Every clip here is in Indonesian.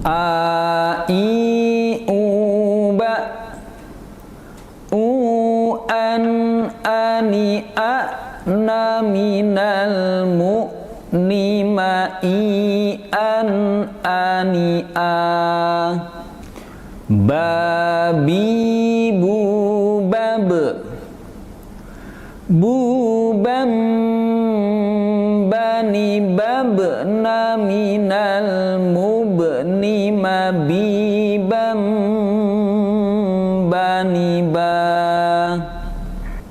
A I U ba U an ani a na minal mu ni ma i an ani a babi bu bab bu bam bani bab na minal mubni ma bi bam bani ba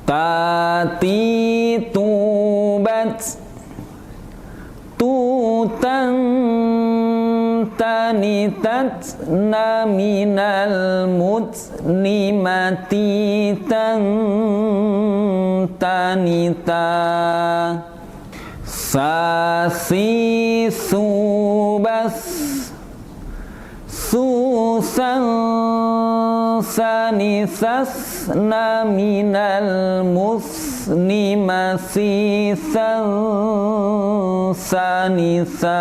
tati tubat tutan tani tat na minal mutni mati tan tanita sasi subas susan sanisas na minal musni masisan sanisa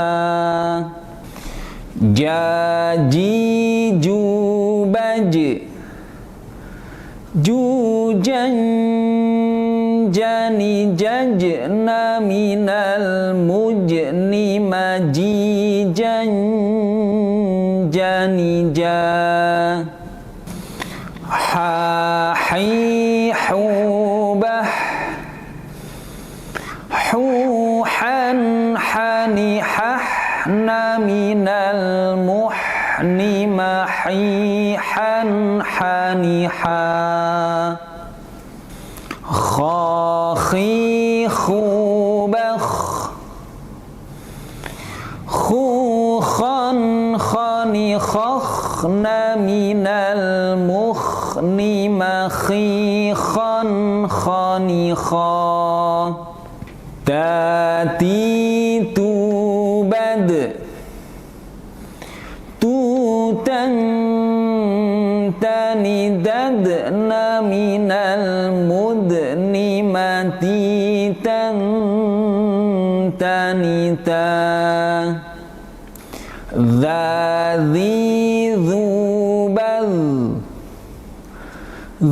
jaji jubaj jujan jani jaj na minal mujni majijan jani ja ha hi hubah hu han hani hah na minal muhni mahi han hani ha khi khubakh khu khan khani khakh na minal mukhni makhi khan khani kha tati tubad tutan tani dad na minal mudni mati tan tanita dhadhi dhubad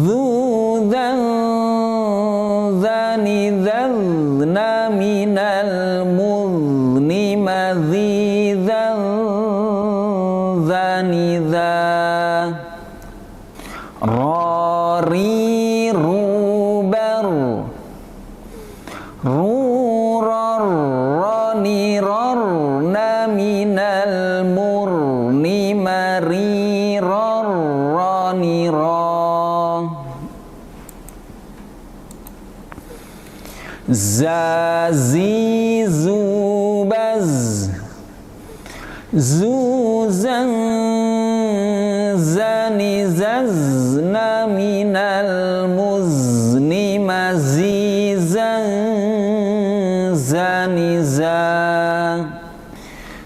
dhudan dhani dhadna minal mudni madhidan dhanidha rari rubar rurar rani rar na minal murni mari rar rani ra zazi zubaz zuzan zani zazna minal muzni mazizan zaniza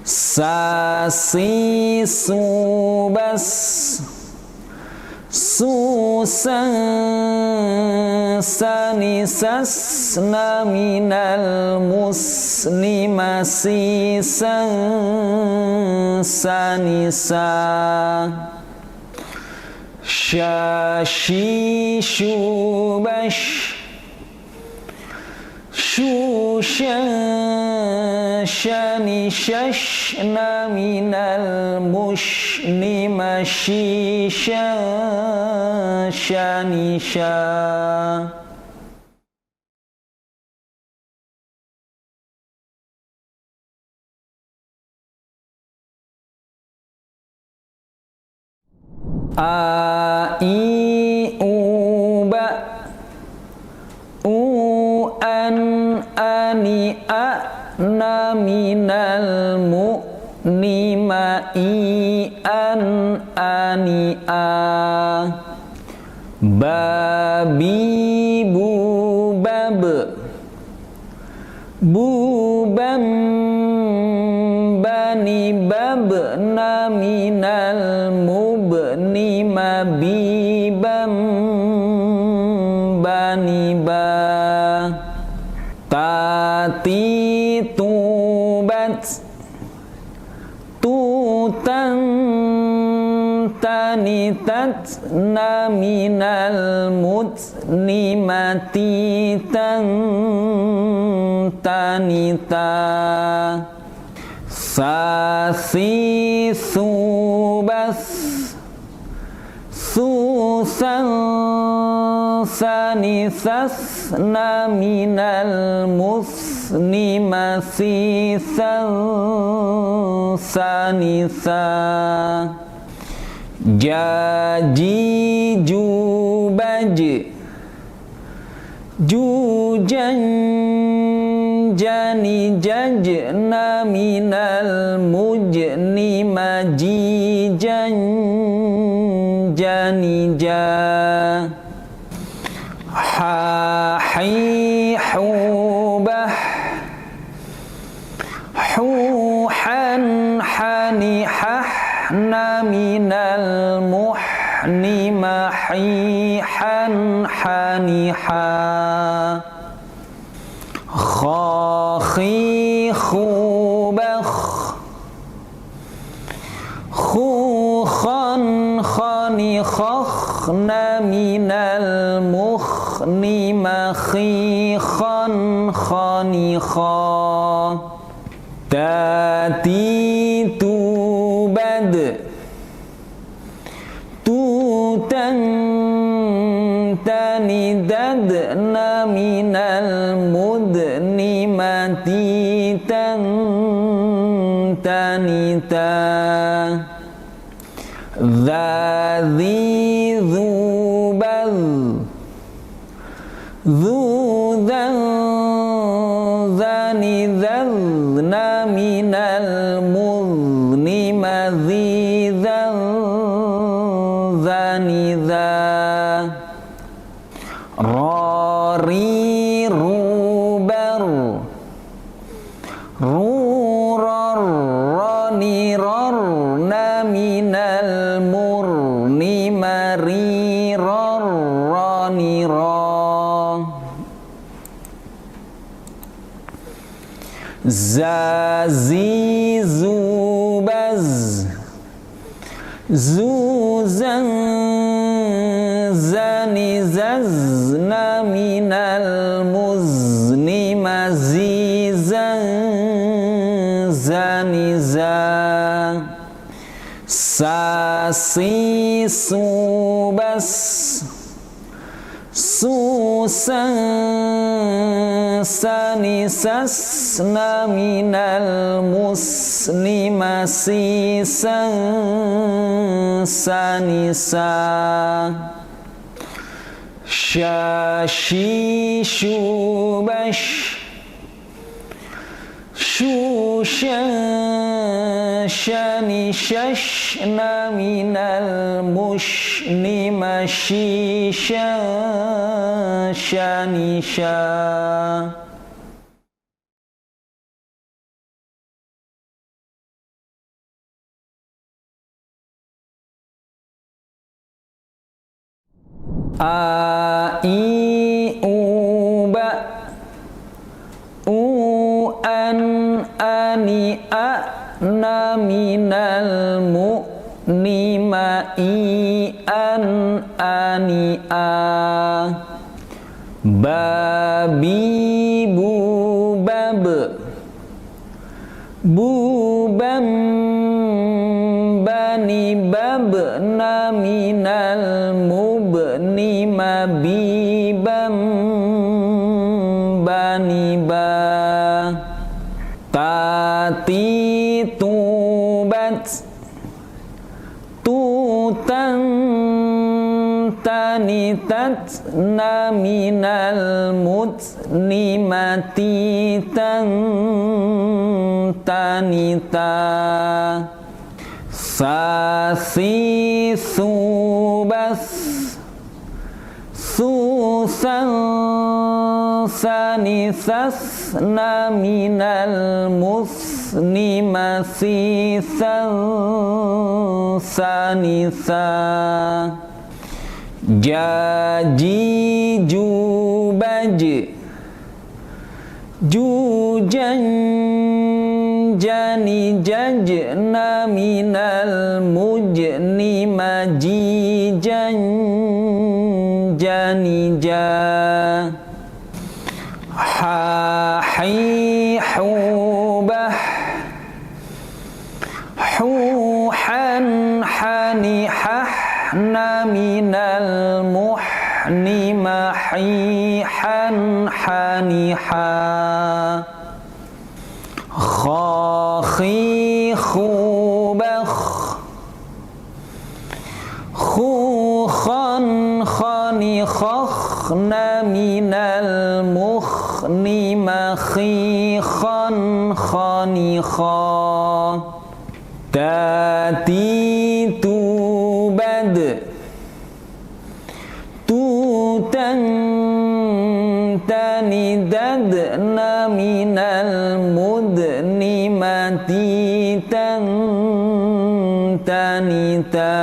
sasi subas susan sanisas na minal musni masisan sanisa shashi shubash shushan shani shash na minal mushni mashishan shanisha a i u ba u an ani a na minal mu ni ma i an ani a babi bu bab bu bam bani bab na minal mubni ma bi bam bani ba tati tubat tutan tatna minal mutnimati tanita sasi subas susan sanisasna minal musnimasi sanisa jaji jubaj jujan jani jajna minal mujni majijan janija hahi hubah huhan hani hahna minal muhni mahihan haniha khakhi khubakh khukhan khani khakhna minal mukhni makhikhan khanikha tati tubad tutan tani dadna minal mudni mati tanita dzadzi dzubaz dzudzan zani zazna minal muzni mazizan zaniza rari rubar rurar rani rarna minal murni mari rarrani zazi zubaz zuzan zani zazna minal muzni mazizan zaniza sasi subas susan sanisasna minal muslimasi sanisa syashi syubash syushan syani syashna minal mushni mashisha syanisha a i u ba u an ani a na minal mu ni ma i an ani a babi bu bab bubam bani bab na minal mubni mabibam bani ba tati tubat tutan tani tatna minal mutni mati tanita sasi subas susan sanisasna minal musni masisan sanisa jaji jubaj jujan jani jajna minal mujni majijan jani ja ha hi hubah hu han hani hahna minal muhni mahi han hani ha khahi khubakh khu khan khani khakhna minal mukhni makhi khan khani kha tati tubad tutan tani dadna minal mudni mati tan tanita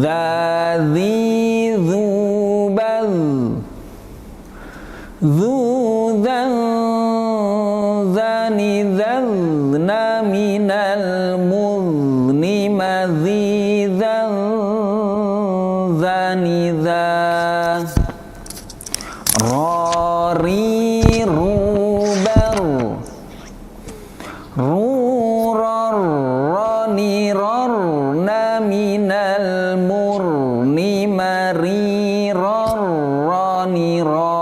dhadhi dhubad dhudhan dhani dhadna minal mudni madhidhan dhani dha rari rubar rurar rani rarna minal murni mari rarrani ra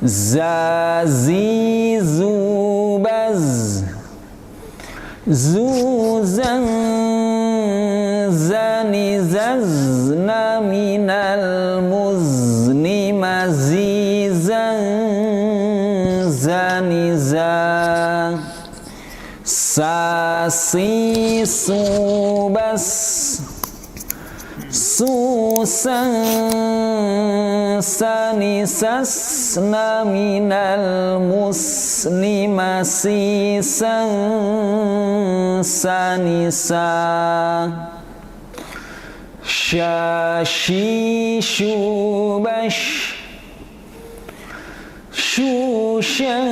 zazi zubaz zuzan zani zazna minal muzni mazizan zani za sasi subas susan sani sasna minal musni masisan sanisa syashi syubash syushan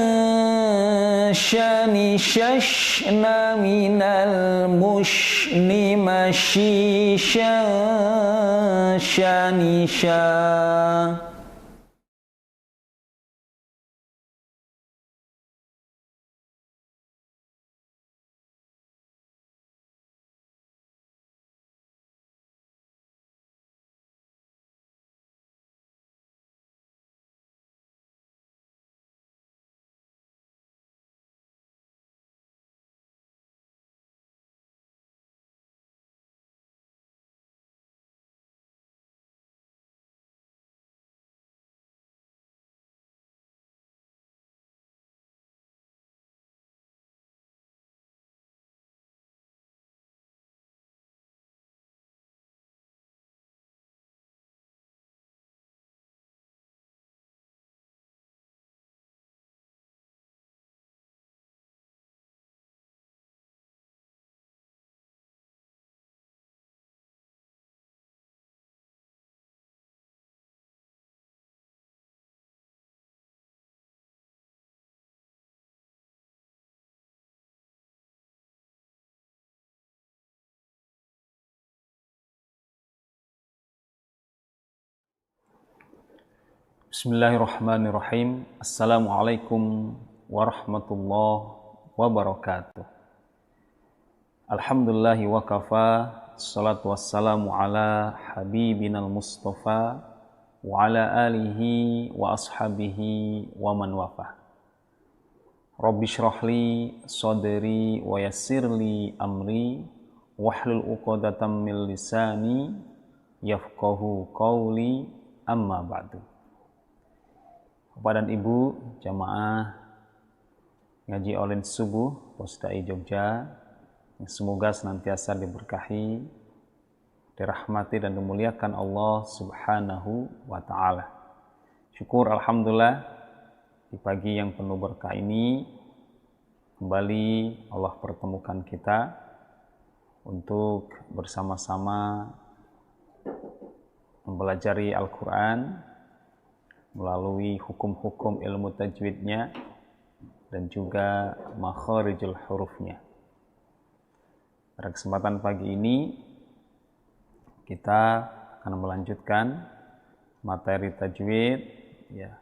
syani syashna minal mushni mashishan syani syah Bismillahirrahmanirrahim. Assalamualaikum warahmatullahi wabarakatuh. Alhamdulillahi wa kafa, salatu wassalamu ala habibinal mustafa wa ala alihi wa ashabihi wa man wafa. Rabbi syrahli sadri wa yassirli amri wahlul uqdatam min lisani yafqahu qawli, amma ba'du. Bapak dan Ibu jamaah ngaji online subuh Posdai Jogja, semoga senantiasa diberkahi, dirahmati dan dimuliakan Allah Subhanahu wa ta'ala. Syukur alhamdulillah di pagi yang penuh berkah ini kembali Allah pertemukan kita untuk bersama-sama mempelajari Al-Quran, melalui hukum-hukum ilmu tajwidnya dan juga makharijul hurufnya. Pada kesempatan pagi ini kita akan melanjutkan materi tajwid ya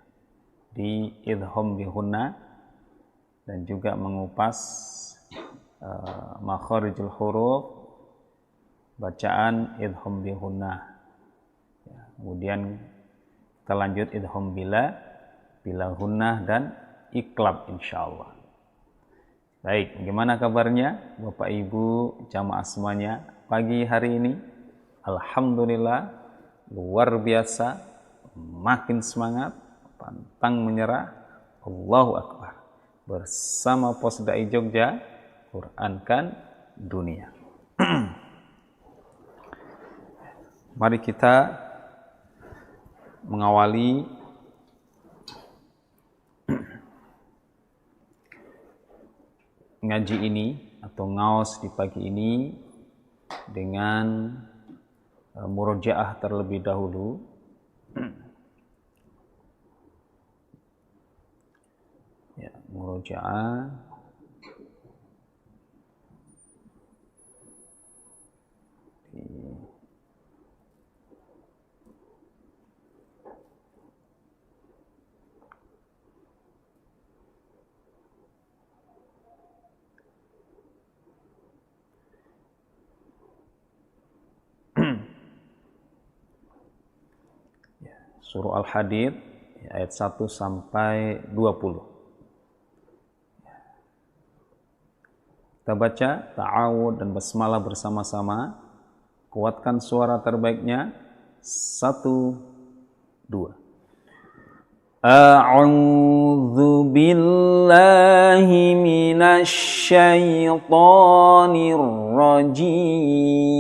di idgham bihunna dan juga mengupas makharijul huruf bacaan idgham bihunna. Ya, kemudian kita lanjut idgham bila hunnah dan iqlab insyaallah. Baik, bagaimana kabarnya Bapak Ibu jamaah semuanya pagi hari ini? Alhamdulillah, luar biasa, makin semangat, pantang menyerah. Allahu Akbar. Bersama Posdai Jogja, Qurankan dunia. Mari kita mengawali ngaji ini atau ngaos di pagi ini dengan murojaah terlebih dahulu. Ya, murojaah Surah Al-Hadid ayat 1 sampai 20. Kita baca ta'awud dan basmalah bersama-sama. Kuatkan suara terbaiknya. 1, 2. A'udzu billahi minasy syaithanir rajim.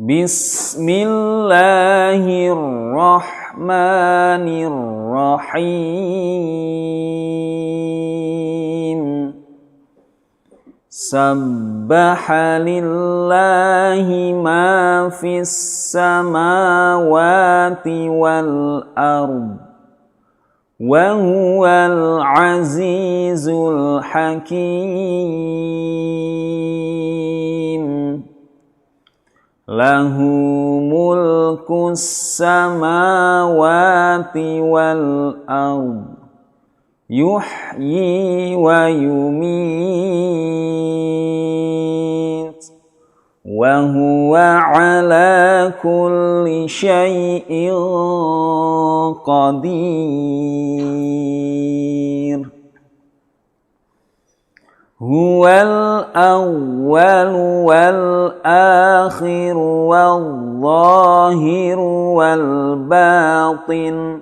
Bismillahirrahmanirrahim. Sabbaha lillahi ma fis samawati wal ard wa huwal azizul hakim. Lahu mulkus samawati wal ard yuhyi wa yumit wa huwa ala kulli syai'in qadir. Huwal awwal wal akhir wal zahir wal batin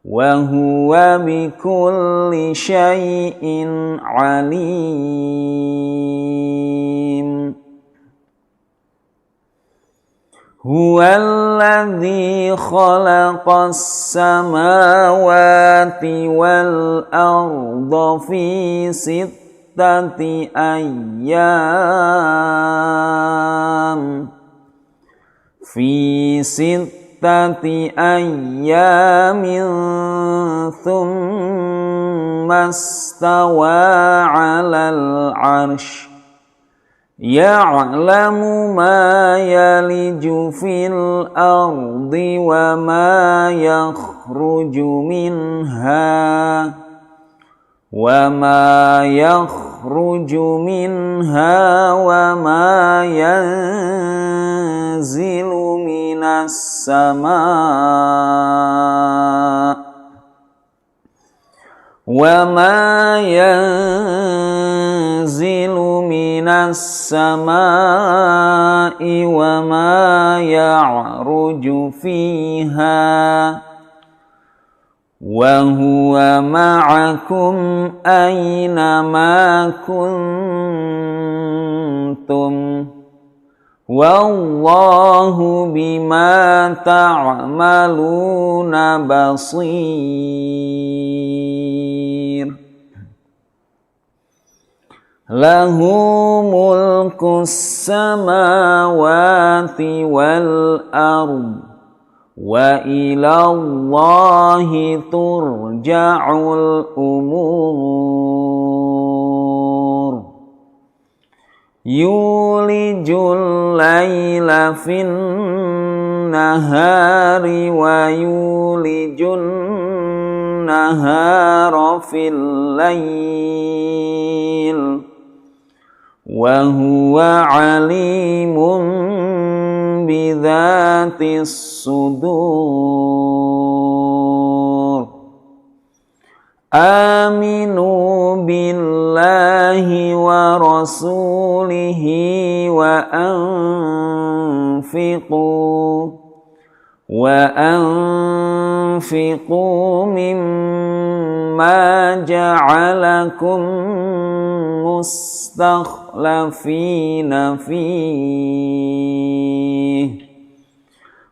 wa huwa bikulli syai'in alim. Huwallazi khalaqas samawati wal arda fi sittati ayyam ayyamin thumma istawa 'alal 'arsy ya'lamu ma yaliju fil ardi wa ma yakhruju minha wa ma yanzilu minas sama' wa ma yanzilu minas sama'i wa ma ya'ruju fiha wa huwa ma'akum aina ma kuntum wallahu bima ta'maluna basir. lahu mulkus samawati wal ard wa ilallahi turja'ul umur yulijul laila fin nahari wa yulijun nahara fil lail wa huwa alimun bidzatis sudur aminu billahi wa rasulihi wa anfiqu mimma ja'alakum mustakhlafina fihi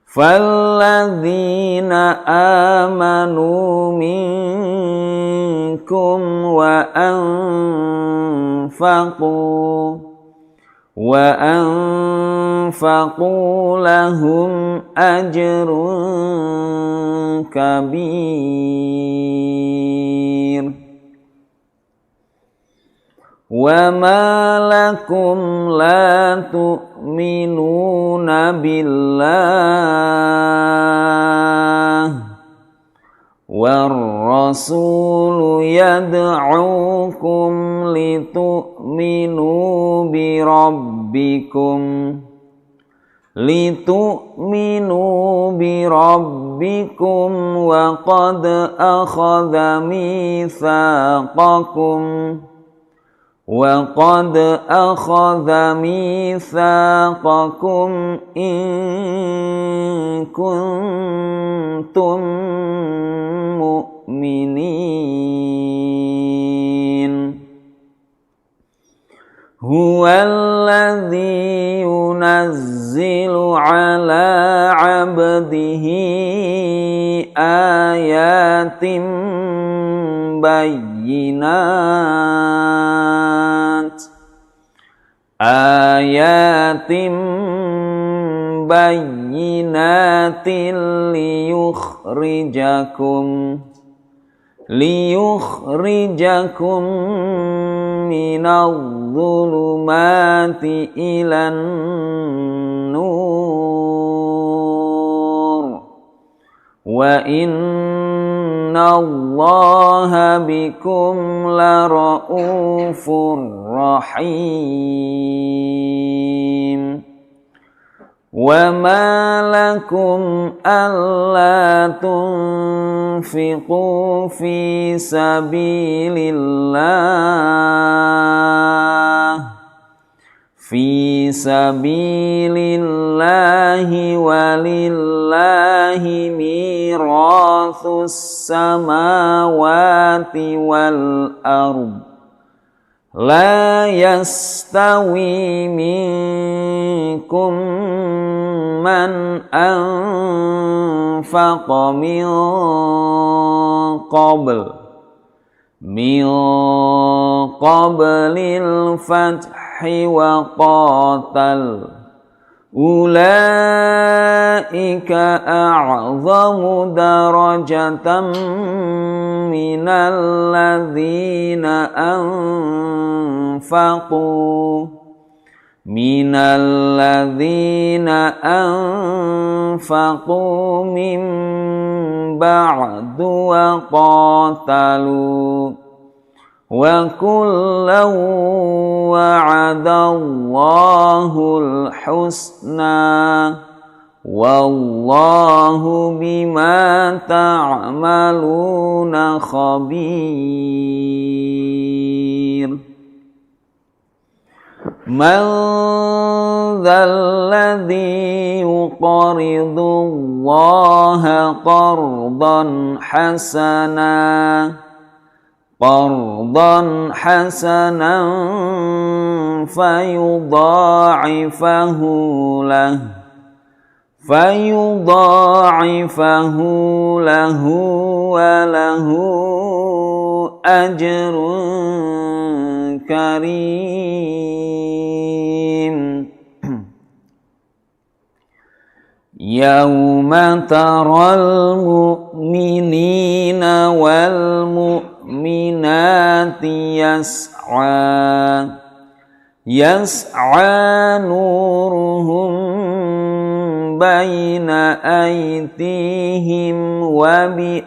falladzina amanu minkum wa anfaqu lahum ajrun kabir wa ma lakum la tu'minuna billah war rasulu yad'ukum litu'minu birabbikum wa qad akhadha mithaqakum in kuntum mu'minin huwallazi yunazzilu ala 'abdihi ayatin bayyinatin liyukhrijakum minadh-dhulumati ilan nur wa innallaha bikum laraufur rahim wa ma lakum alla tunfiqu fi sabilillahi walillahi mirathus samawati wal ard la yastawi minkum man anfaqa min qablil fathi wa qatal ulaika a'zamu darajatan minal ladzina anfaqu min ba'du wa qatalu wa kullan wa'adallahul husna wallahu bima ta'maluna khabir man dzalladzi yuqridu Allaha qardan hasanan fayudha'ifahu lahu wa lahu ajrun karim. Yauma taral mu'minina wal mu'minati yas'a nuruhum baina aydihim wa bi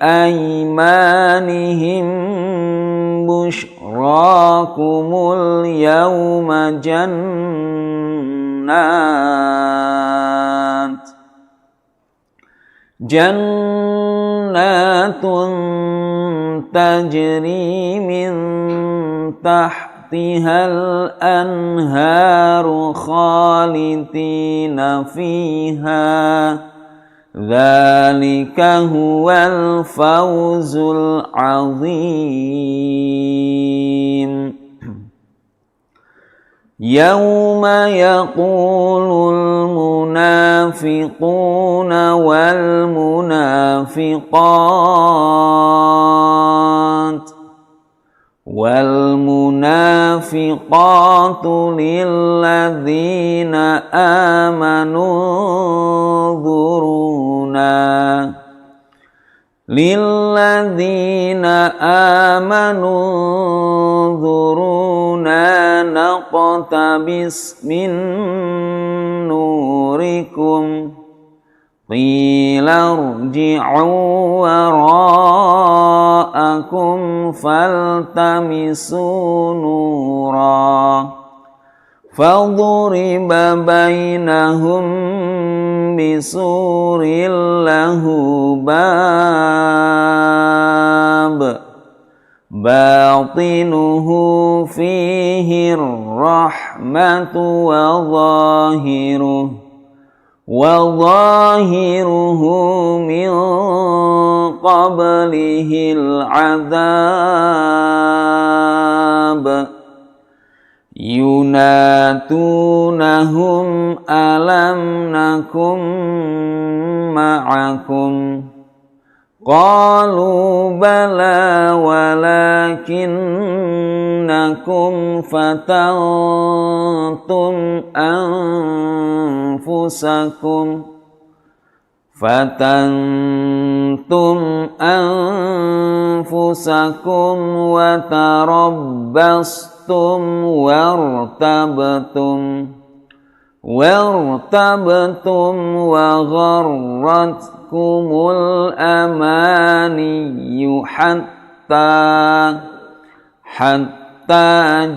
aymanihim bushrakumul yawma jannatun tajri min tahtihal anharu khalidina fiha dzalika huwal fawzul azim. Yauma yaqulul munafiquna wal munafiqatu lilladzina amanu dhuruna naqtabis min nurikum qila irji'u wara'akum faltamisu nura faduriba bainahum bisurin lahu bab batinuhu fihi rahmatu wa zahiruhu min qablihil adhab yunatunahum alam nakum ma'akum qalu bala walakinnakum fatantum anfusakum wa tarabbastum wartabtum wa gharratkumul amaniyu hatta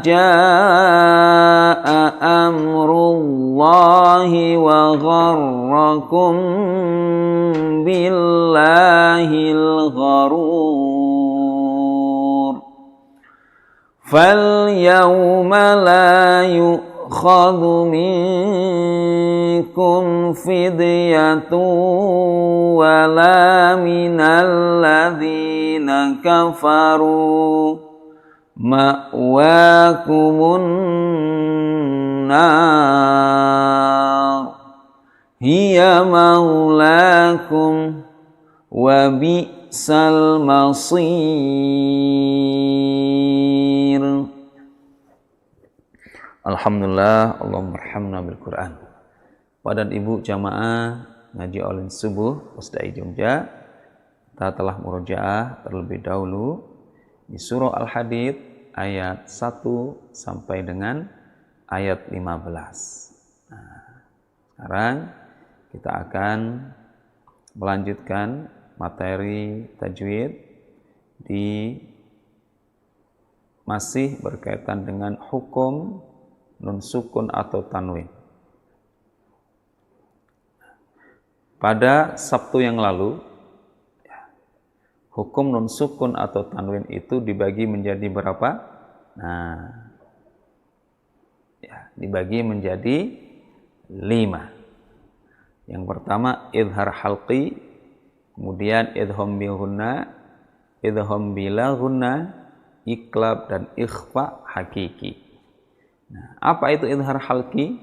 jaa amrullahi wa gharrakum billahil gharur fal yawma la yu'khadhu minkum fidyatun wala minal ladzina kafaru ma'wakumun nar hiya maulakum wa bi'sal masir. Alhamdulillah, Allahumma arhamna bil Quran. Bapak dan Ibu jamaah ngaji online subuh Pusdai Jogja, kita telah murojaah terlebih dahulu di surah Al-Hadid ayat 1 sampai dengan ayat 15. Nah, sekarang kita akan melanjutkan materi tajwid di masih berkaitan dengan hukum nun sukun atau tanwin. Pada Sabtu yang lalu, hukum nun sukun atau tanwin itu dibagi menjadi berapa? Nah, dibagi menjadi 5. Yang pertama idhar halqi, kemudian idgham bil ghunna, idgham bila ghunna, iqlab dan ikhfa hakiki. Nah, apa itu idhar halqi?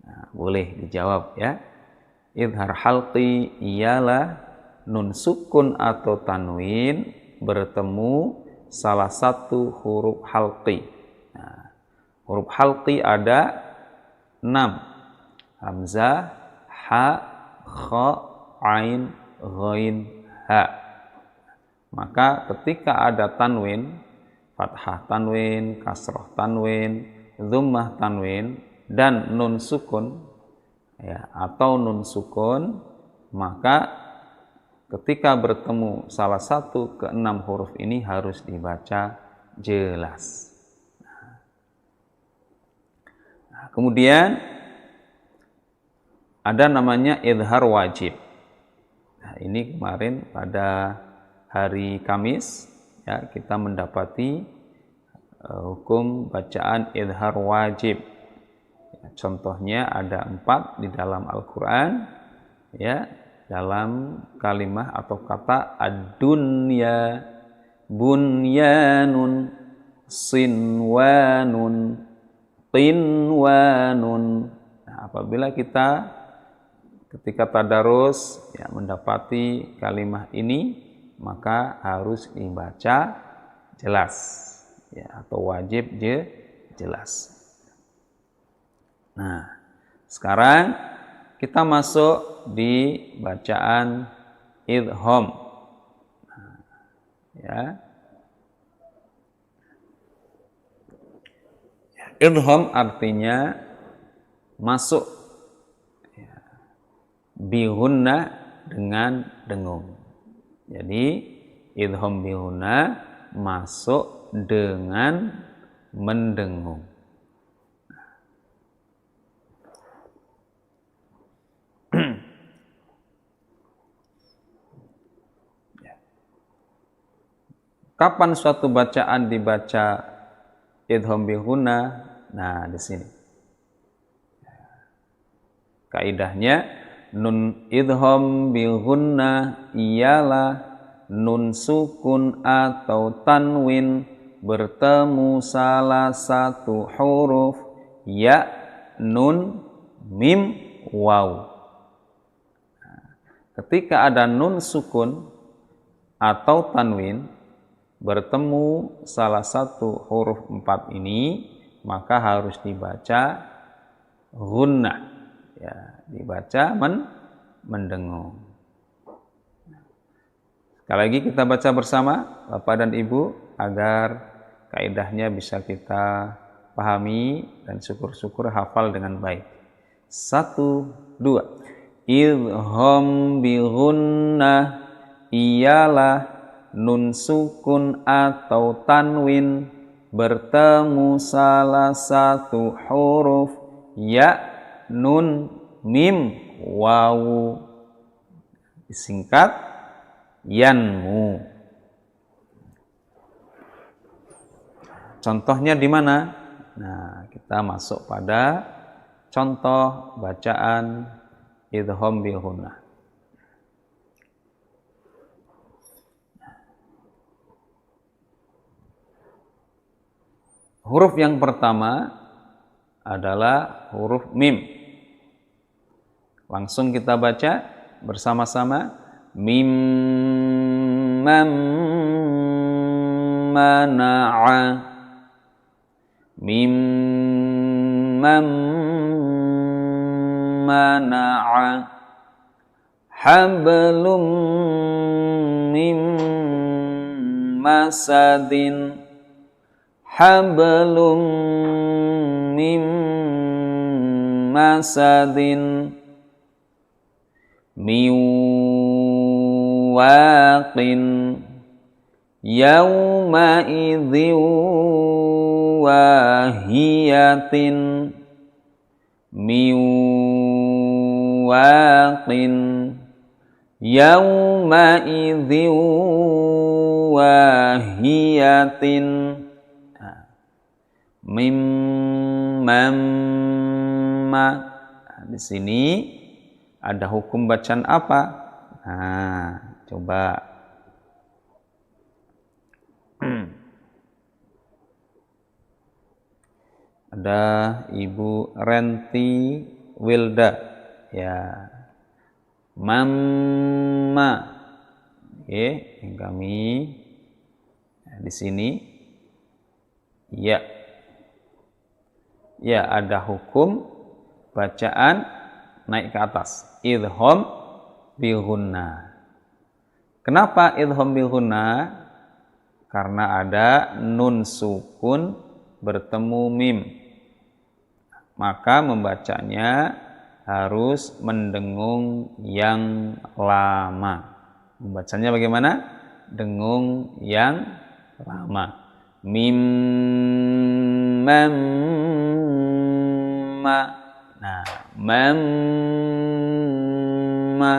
Nah, boleh dijawab ya. Idhar halqi ialah nun sukun atau tanwin bertemu salah satu huruf halqi. Nah, huruf halqi ada 6. Hamzah, ha, kha, ain, ghain, ha. Maka ketika ada tanwin, fathah tanwin, kasroh tanwin, dhammah tanwin, dan nun sukun, ya, atau nun sukun, maka ketika bertemu salah satu ke-6 huruf ini harus dibaca jelas. Nah, kemudian ada namanya idhar wajib. Nah, ini kemarin pada hari Kamis, ya, kita mendapati hukum bacaan idhar wajib. Ya, contohnya ada 4 di dalam Al-Quran, ya, dalam kalimah atau kata ad-dunya, bunyanun, sinwanun, qinwanun. Nah, apabila kita ketika tadarus, ya, mendapati kalimah ini, maka harus dibaca jelas, ya, atau wajib jelas. Nah, sekarang kita masuk di bacaan idgham. Nah, ya. Idgham artinya masuk, ya, bihunna dengan dengung. Jadi idgham bihunna masuk dengan mendengung. Kapan suatu bacaan dibaca idgham bihunna? Nah, di sini. Kaidahnya nun idgham bihunna ialah nun sukun atau tanwin bertemu salah satu huruf ya, nun, mim, waw. Ketika ada nun sukun atau tanwin bertemu salah satu huruf 4 ini, maka harus dibaca gunnah, ya, dibaca mendengung. Sekali lagi kita baca bersama Bapak dan Ibu agar kaidahnya bisa kita pahami dan syukur-syukur hafal dengan baik. 1, 2. Idgham bi gunnah ialah nun sukun atau tanwin bertemu salah satu huruf ya, nun, mim, wawu. Disingkat yanmu. Contohnya di mana? Nah, kita masuk pada contoh bacaan idgham bi gunnah. Huruf yang pertama adalah huruf mim. Langsung kita baca bersama-sama. Mim, mam, mana'a. Mim, mam, mana'a. Hablum mim masadin. Hablum mim masadin. Miwaqin yawma idhin wahiyatin. Miwaqin yawma idhin wahiyatin. Mim, mam, ma. Di sini ada hukum bacaan apa? Nah, coba. Ada Ibu Renti Wilda, ya. Mamma, yang kami di sini ya. Ya, ada hukum bacaan naik ke atas. Idgham bi ghunnah. Kenapa idgham bi ghunnah? Karena ada nun sukun bertemu mim. Maka membacanya harus mendengung yang lama. Membacanya bagaimana? Dengung yang lama. Mim mam ma. Nah, mam ma.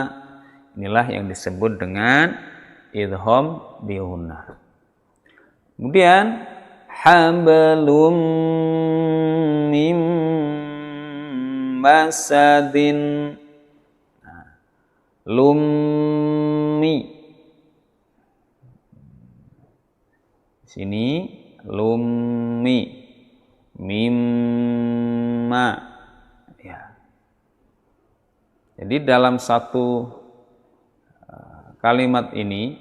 Inilah yang disebut dengan idgham bi ghunnah. Kemudian hablum mim masadin. Nah, lummi. Sini lummi mimma ya. Jadi dalam satu kalimat ini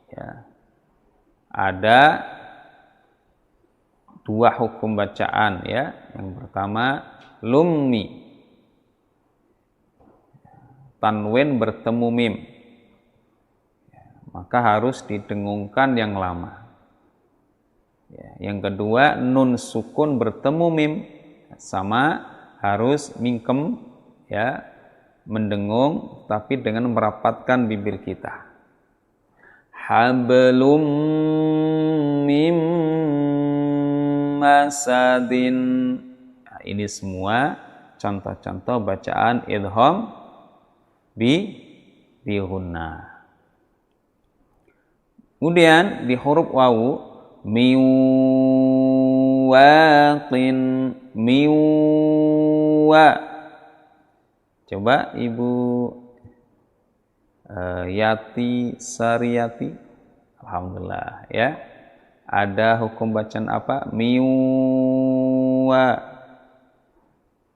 ya ada dua hukum bacaan ya. Yang pertama lummi, tanwin bertemu mim, maka harus didengungkan yang lama. Yang kedua nun sukun bertemu mim, sama harus mingkem ya, mendengung tapi dengan merapatkan bibir kita. Hablum mim masadin. Nah, ini semua contoh-contoh bacaan idgham bi ghunnah. Kemudian di huruf wawu miwaqin miwa. Coba Ibu Yati Sariyati. Alhamdulillah ya. Ada hukum bacaan apa? Miwa.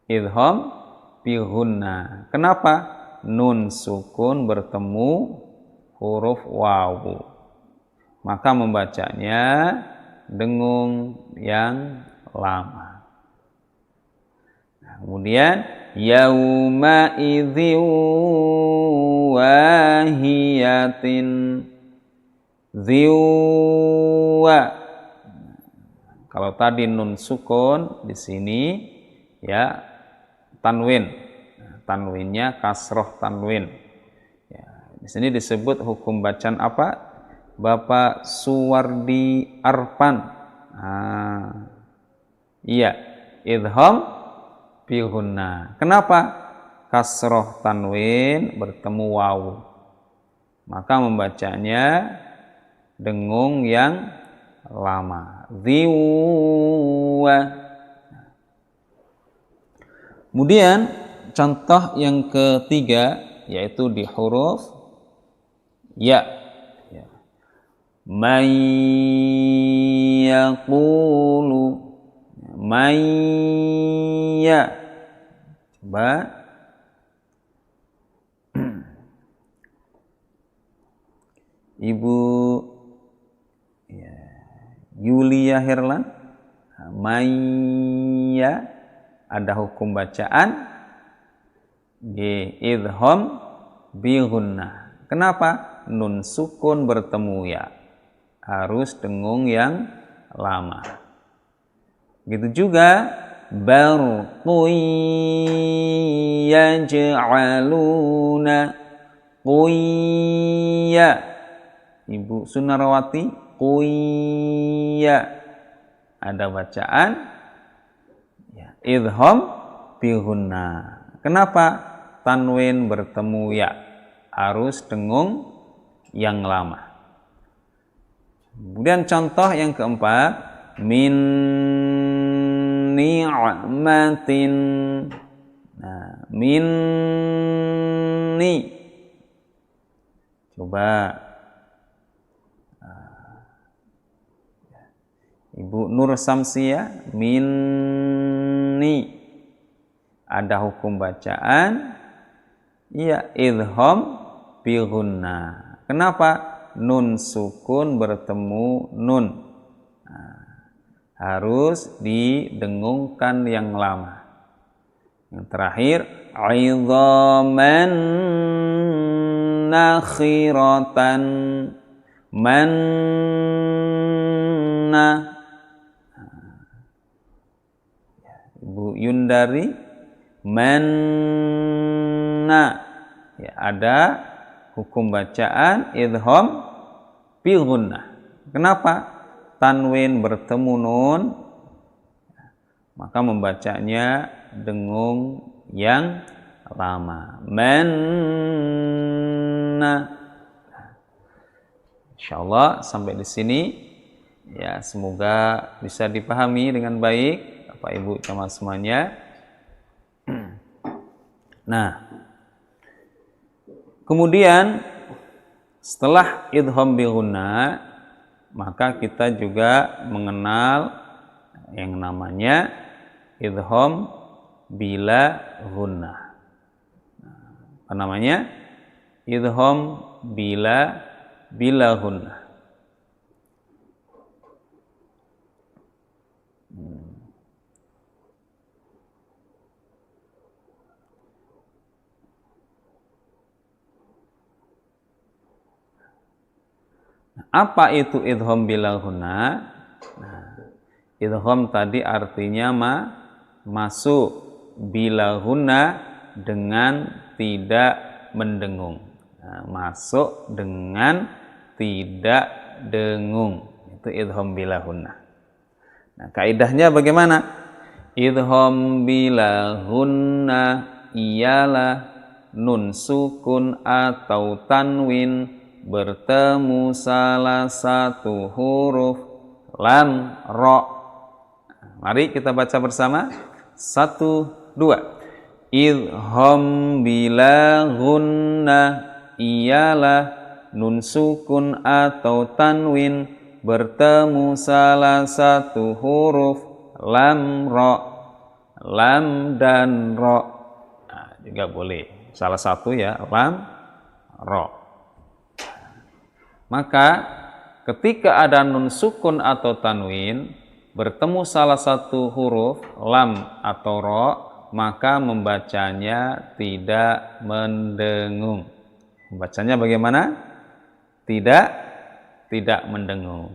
Idgham bi ghunnah. Kenapa? Nun sukun bertemu huruf wawu. Maka membacanya dengung yang lama. Nah, kemudian yauma idzi wahiyatin ziwa. Kalau tadi nun sukun, di sini ya tanwin. Nah, tanwinnya kasroh tanwin. Ya, di sini disebut hukum bacaan apa? Bapak Suwardi Arpan. Iya, idgham bi ghunnah. Kenapa? Kasroh tanwin bertemu wawu. Maka membacanya dengung yang lama. Ziwa. Kemudian contoh yang ketiga yaitu di huruf ya. Man yaqulu, man ya. Coba Ibu ya, Yulia Herlan. Man ya, ada hukum bacaan di idgham bi ghunnah. Kenapa? Nun sukun bertemu ya, harus dengung yang lama. Begitu juga barqun yaj'aluna quyya. Ibu Sunarawati quyya. Ada bacaan ya, idgham bi ghunnah. Kenapa? Tanwin bertemu ya, harus dengung yang lama. Kemudian contoh yang keempat, min ni'matin. Nah, minni. Coba Ibu Nur Samsia, minni. Ada hukum bacaan, iya idgham bi ghunnah. Kenapa? nun sukun bertemu nun. Harus didengungkan yang lama. Yang terakhir, idzaman nakhiratan, manna. Ibu Yundari, manna. Ya, ada hukum bacaan idgham bi gunnah. Kenapa? Tanwin bertemu nun, maka membacanya dengung yang lama. Manna. Insyaallah sampai di sini ya, semoga bisa dipahami dengan baik Bapak Ibu jamaah semuanya. Nah, kemudian setelah idgham bi gunnah, maka kita juga mengenal yang namanya idgham bila gunnah. Apa namanya? Idgham bila gunnah. Apa itu idgham bila gunnah? Idgham tadi artinya masuk, bila gunnah dengan tidak mendengung. Masuk dengan tidak dengung. Itu idgham bila gunnah. Nah, kaidahnya bagaimana? Idgham bila gunnah ialah nun sukun atau tanwin bertemu salah satu huruf lam ra. Mari kita baca bersama. 1, 2. Idgham bila gunnah ialah nun sukun atau tanwin bertemu salah satu huruf lam ra. Lam dan ra. Nah, juga boleh salah satu ya, lam ra. Maka ketika ada nun sukun atau tanwin bertemu salah satu huruf lam atau ro, maka membacanya tidak mendengung. Membacanya bagaimana? Tidak mendengung.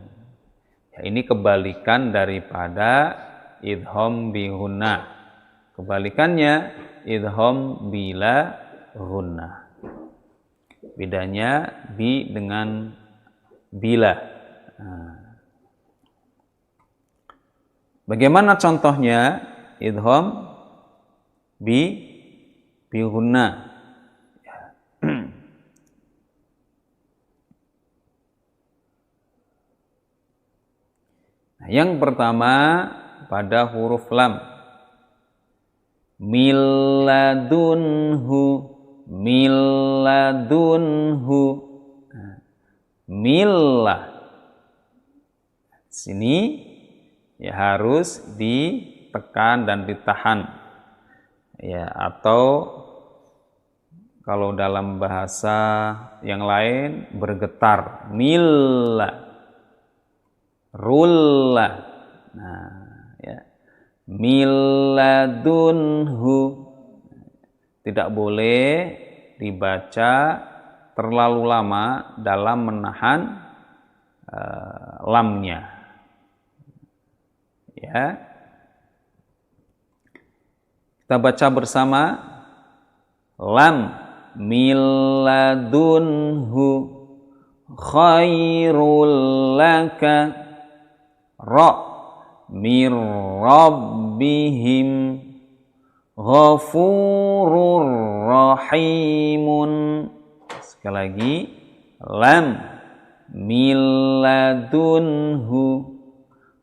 Ya, ini kebalikan daripada idgham bi gunnah. Kebalikannya idgham bila gunnah. Bedanya bi dengan bila. Bagaimana contohnya idgham bi gunnah? Nah, yang pertama pada huruf lam. Milladunhu. Millah. Sini ya harus ditekan dan ditahan. Ya, atau kalau dalam bahasa yang lain bergetar. Millah. Rulla. Nah, ya. Milladunhu. Tidak boleh dibaca terlalu lama dalam menahan lamnya. Ya. Kita baca bersama. Lam milladunhu khairul laka. Ra mir rabbihim ghafurur rahimun. Sekali lagi. Lam milladunhu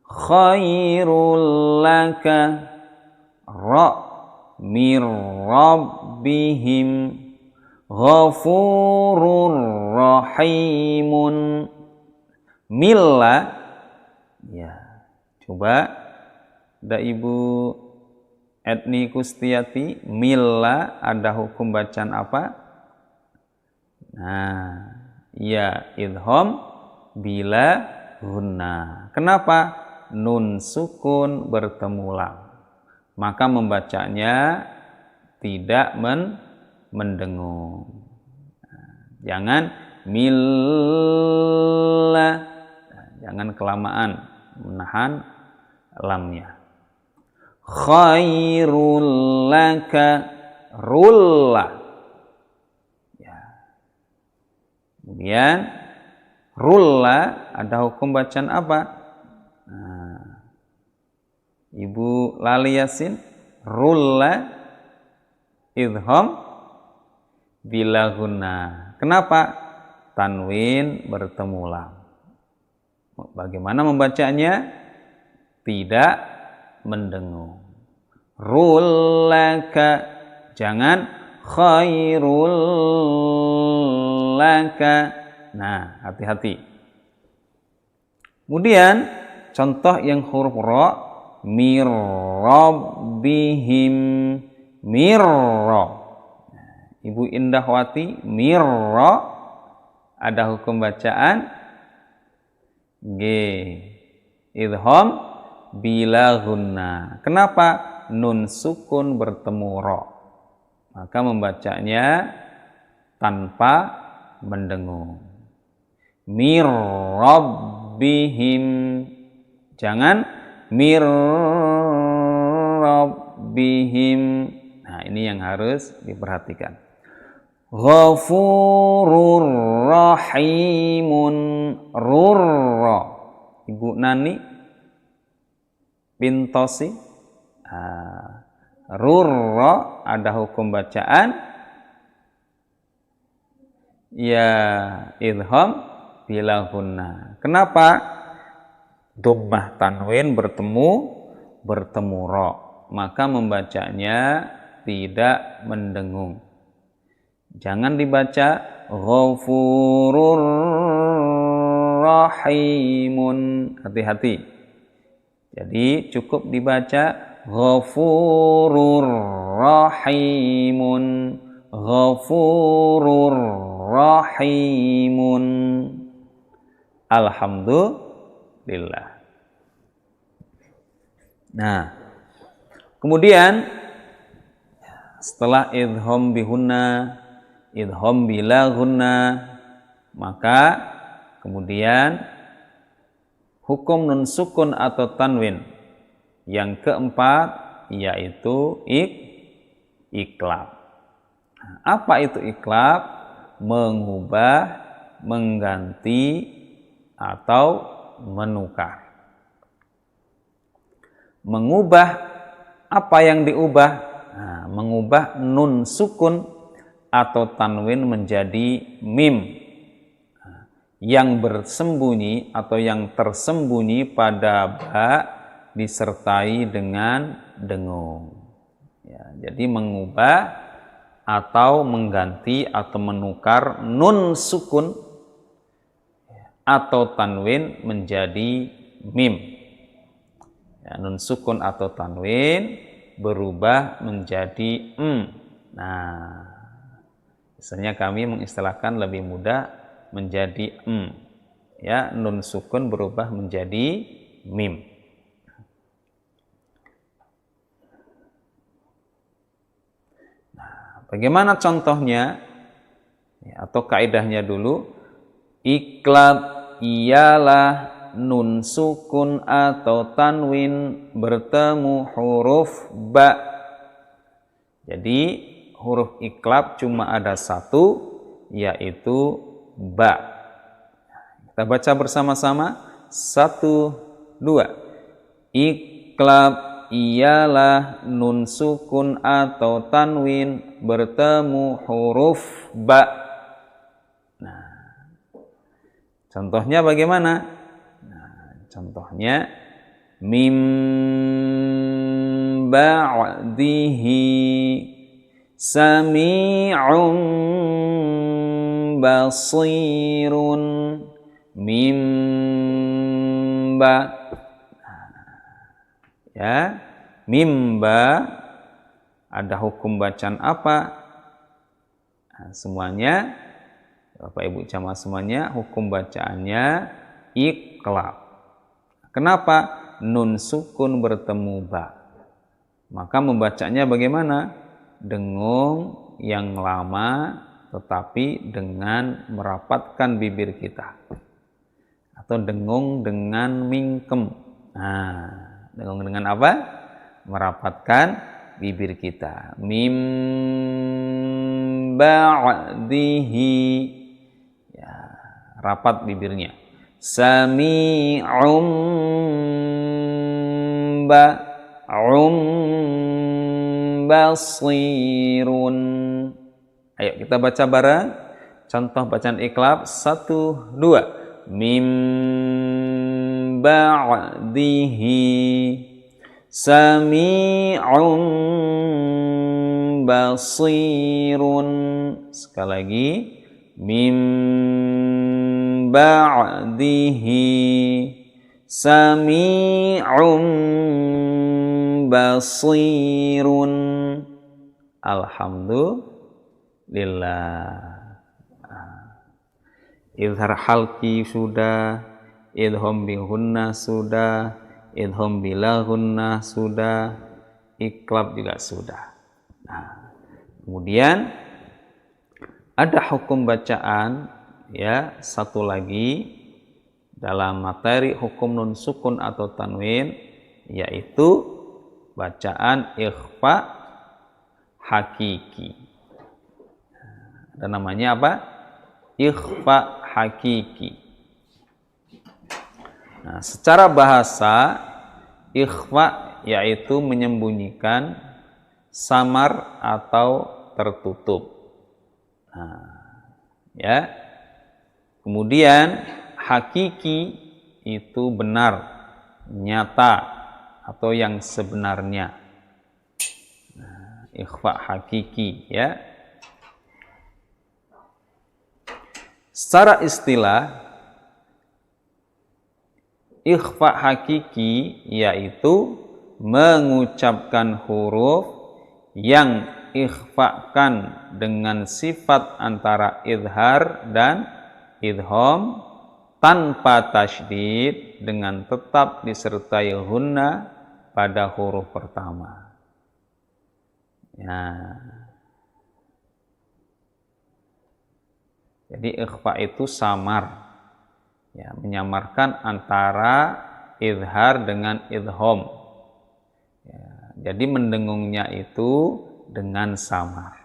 khairul laka. Ra mir rabbihim ghafurur rahimun. Milla. Ya, coba ada Ibu Etni Kustiati, milla ada hukum bacaan apa? Nah, ya idgham bila gunna. Kenapa? Nun sukun bertemu lam. Maka membacanya tidak mendengung. Jangan milla, jangan kelamaan menahan lamnya. Khairul laka rulla. Ya. Kemudian rulla ada hukum bacaan apa? Nah, Ibu Lali Yasin, rulla idgham bila gunna. Kenapa? Tanwin bertemu lam. Bagaimana membacanya? Tidak mendengung. Rullaka, jangan khairul laka. Nah, hati-hati. Kemudian contoh yang huruf ra, mir rabbihim, mirra. Ibu Indahwati, mirra ada hukum bacaan G, idgham bila gunna. Kenapa? Nun sukun bertemu ra. Maka membacanya tanpa mendengung. Mir rabbihim, jangan mir rabbihim. Nah, ini yang harus diperhatikan. Ghafurur rahimun, rurra. Ibu Nani Bintosi, rurra ada hukum bacaan ya idgham bila gunna. Kenapa? Dhammah tanwin bertemu ra, maka membacanya tidak mendengung. Jangan dibaca ghafurur rahimun, hati-hati. Jadi cukup dibaca ghafurur rahimun, ghafurur rahimun. Alhamdulillah. Nah, kemudian setelah idgham bihunna, idgham bila gunna, maka kemudian hukum nun sukun atau tanwin yang keempat yaitu iklab. Apa itu iklab? Mengubah, mengganti atau menukar. Mengubah, apa yang diubah? Nah, mengubah nun sukun atau tanwin menjadi mim yang bersembunyi atau yang tersembunyi pada ba disertai dengan dengung. Ya, jadi mengubah atau mengganti atau menukar nun sukun atau tanwin menjadi mim. Ya, nun sukun atau tanwin berubah menjadi Nah, misalnya kami mengistilahkan lebih mudah menjadi ya, nun sukun berubah menjadi mim. Nah, bagaimana contohnya? Ya, atau kaidahnya dulu. Iklab ialah nun sukun atau tanwin bertemu huruf ba. Jadi huruf iklab cuma ada satu, yaitu ba. Kita baca bersama-sama. 1, 2. Iklab ialah nun sukun atau tanwin bertemu huruf ba. Nah, contohnya bagaimana? Nah, contohnya mim ba'dihi sami'un basirun, mimba. Ya, mimba ada hukum bacaan apa? Nah, semuanya Bapak Ibu jamaah semuanya, hukum bacaannya iqlab. Kenapa? Nun sukun bertemu ba. Maka membacanya bagaimana? Dengung yang lama tetapi dengan merapatkan bibir kita. Atau dengung dengan mingkem. Nah, dengung dengan apa? Merapatkan bibir kita. Mim ba'dihi. Ya, rapat bibirnya. Sami'um basirun. Ayo kita baca bareng. Contoh bacaan iqlab 1, 2. Mim ba'dihi sami'un basirun. Sekali lagi. Mim ba'dihi sami'un basirun. Alhamdulillah. Izhar halki sudah, idhom bihunna sudah, idhom bilahunna sudah, iqlab juga sudah. Nah, kemudian ada hukum bacaan, ya, satu lagi dalam materi hukum nun sukun atau tanwin, yaitu bacaan ikhfa hakiki. Ada namanya apa? Ikhfa hakiki. Nah, secara bahasa ikhfa yaitu menyembunyikan, samar atau tertutup. Nah, ya. Kemudian hakiki itu benar, nyata atau yang sebenarnya. Nah, ikhfa hakiki, ya. Secara istilah ikhfa hakiki yaitu mengucapkan huruf yang ikhfakan dengan sifat antara idhar dan idhom tanpa tasydid dengan tetap disertai hunna pada huruf pertama. Ya. Jadi ikhfa itu samar, ya, menyamarkan antara idhar dengan idhom. Ya, jadi mendengungnya itu dengan samar.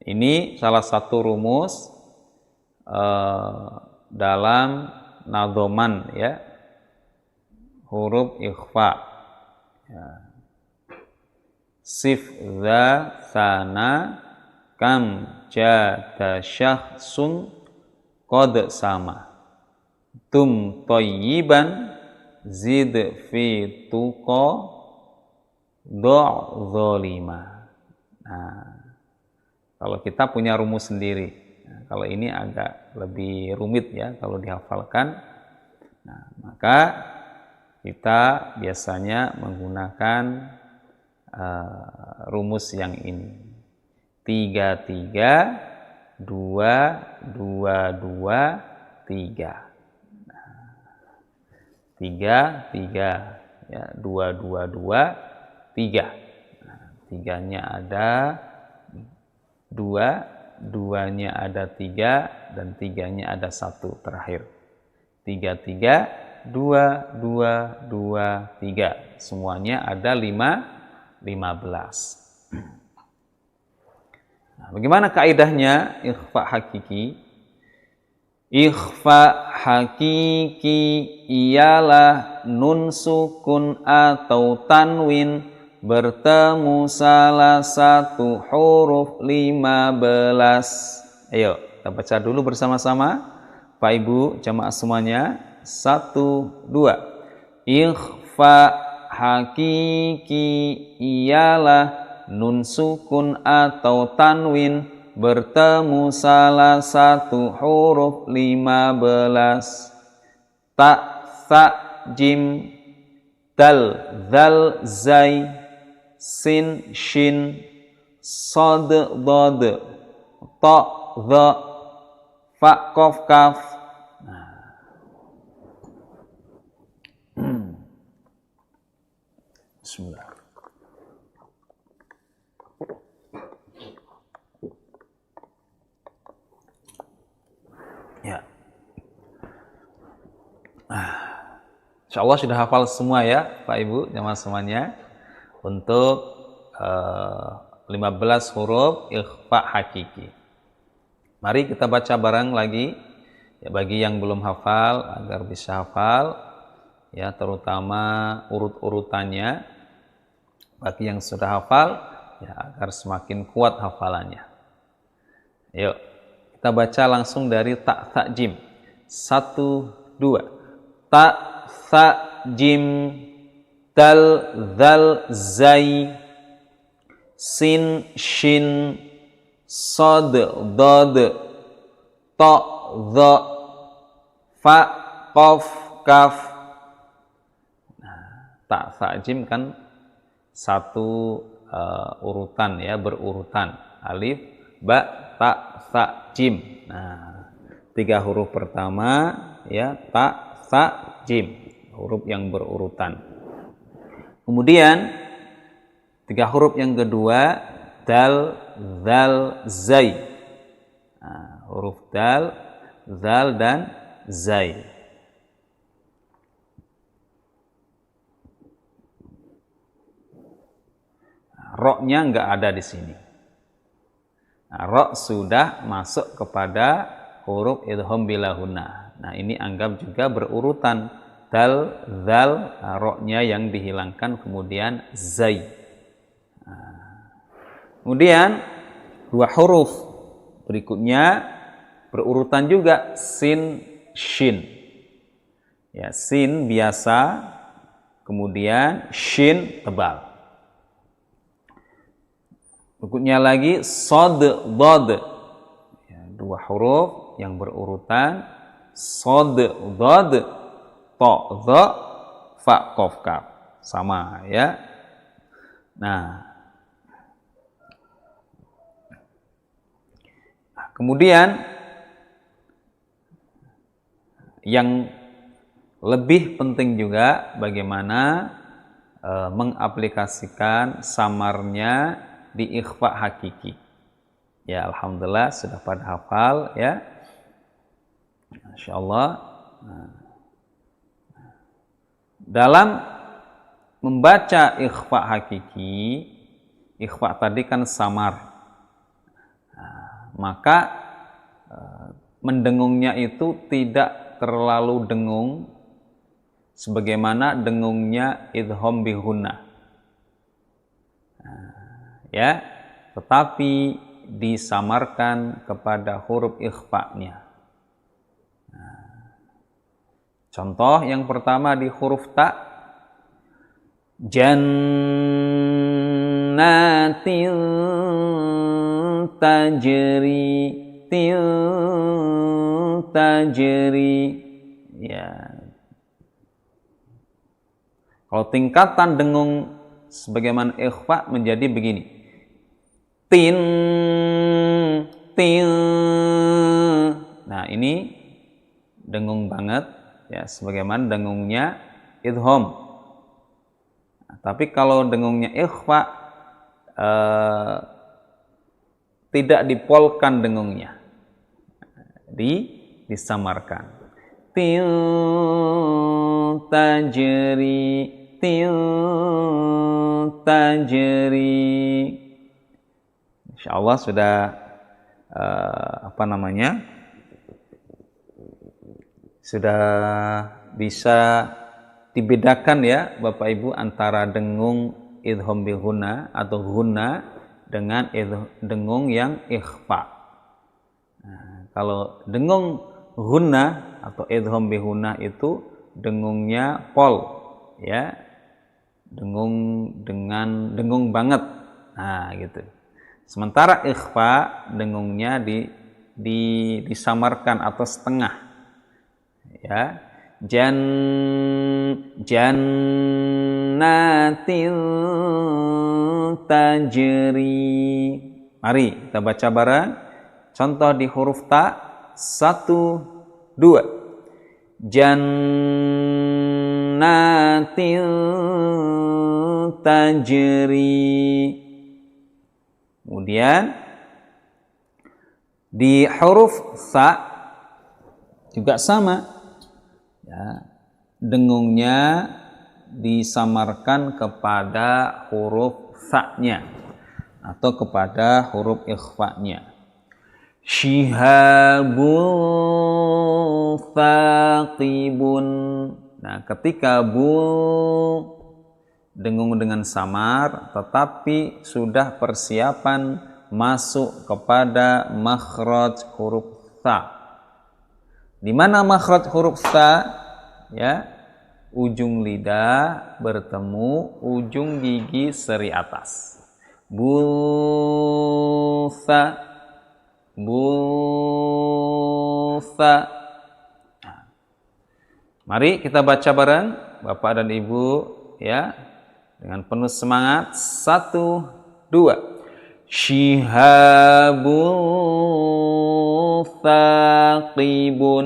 Ini salah satu rumus dalam nadhoman, ya, huruf ikhfa. Ya. Sif dha sana kam jada syakhsun qad sama tum thayyiban zid fi tuqa do' zolima. Nah, kalau kita punya rumus sendiri. Nah, kalau ini agak lebih rumit, ya, kalau dihafalkan. Nah, maka kita biasanya menggunakan rumus yang ini. 3, 3, 2, 2, 2, 3. 3, 3, ya, 2, 2, 2, 3. Nah, 3-nya ada 2, 2-nya ada 3, dan 3-nya ada 1 terakhir. 3, 3, 2, 2, 2, 3. Semuanya ada 15. Nah, bagaimana kaidahnya ikhfa hakiki? Ikhfa hakiki ialah nun sukun atau tanwin bertemu salah satu huruf 15. Ayo, kita baca dulu bersama-sama. Pak Ibu, jamaah semuanya. 1, 2. Ikhfa hakiki ialah nun sukun atau tanwin bertemu salah satu huruf 15. Ta, sa, jim, dal, zal, zai, sin, shin, sad, dad, ta, dha, fa, qaf, kaf. Bismillah. Ya. Insyaallah sudah hafal semua ya Pak Ibu jamaah semuanya untuk 15 huruf ikhfa hakiki. Mari kita baca bareng lagi ya, bagi yang belum hafal agar bisa hafal ya, terutama urut-urutannya. Bagi yang sudah hafal ya, agar semakin kuat hafalannya. Yuk kita baca langsung dari ta, tha, jim. 1, 2. Ta, tha, jim, dal, zal, zai, sin, shin, sad, dad, ta, dha, fa, qaf, kaf. Nah, ta, tha, jim kan satu urutan ya, berurutan. Alif, ba, ta, tha, jim. Nah, 3 huruf pertama ya, ta, tha, jim, huruf yang berurutan. Kemudian 3 huruf yang kedua, dal, zal, zai. Nah, huruf dal, zal, dan zai. Ro-nya nggak ada di sini. Nah, ro sudah masuk kepada huruf idgham bila gunnah. Nah, ini anggap juga berurutan. Dal, zal, ro-nya yang dihilangkan, kemudian zai. Nah, kemudian 2 huruf berikutnya berurutan juga, sin, shin. Ya, sin biasa, kemudian shin tebal. Berikutnya lagi sad, dad. Ya, 2 huruf yang berurutan, sad, dad, ta, dha, fa, qaf, kaf. Sama ya. Nah, kemudian yang lebih penting juga bagaimana mengaplikasikan samarnya di ikhfa hakiki. Ya, alhamdulillah sudah pada hafal ya. Insyaallah. Nah, dalam membaca ikhfa hakiki, ikhfa tadi kan samar. Nah, maka mendengungnya itu tidak terlalu dengung sebagaimana dengungnya idgham bi gunnah. Ya, tetapi disamarkan kepada huruf ikhfa-nya. Nah, contoh yang pertama di huruf ta, jannatin tajri, tajri. Ya. Kalau tingkatan dengung sebagaimana ikhfa menjadi begini. Tin, tin. Nah, ini dengung banget ya, sebagaimana dengungnya idgham. Nah, tapi kalau dengungnya ikhfa tidak dipolkan dengungnya. Disamarkan. Tin, tajri, tin, tajri. Insyaallah sudah sudah bisa dibedakan ya Bapak Ibu antara dengung idgham bi gunnah atau gunnah dengan dengung yang ikhfa. Nah, kalau dengung gunnah atau idgham bi gunnah itu dengungnya pol ya, dengung banget. Nah, gitu. Sementara ikhfa dengungnya disamarkan atau setengah. Ya. Jannatin tajri. Mari kita baca bareng. Contoh di huruf ta. 1, 2. Jannatin tajri. Kemudian di huruf sa juga sama, ya, dengungnya disamarkan kepada huruf sa-nya atau kepada huruf ikhfa-nya. Shihabun thaqibun. Nah, ketika dengung dengan samar, tetapi sudah persiapan masuk kepada makhraj huruf tha. Di mana makhraj huruf tha? Ya, ujung lidah bertemu ujung gigi seri atas. Bulsa, bulsa. Nah, mari kita baca bareng, Bapak dan Ibu, ya, dengan penuh semangat. 1, 2. Shihabun thaqibun.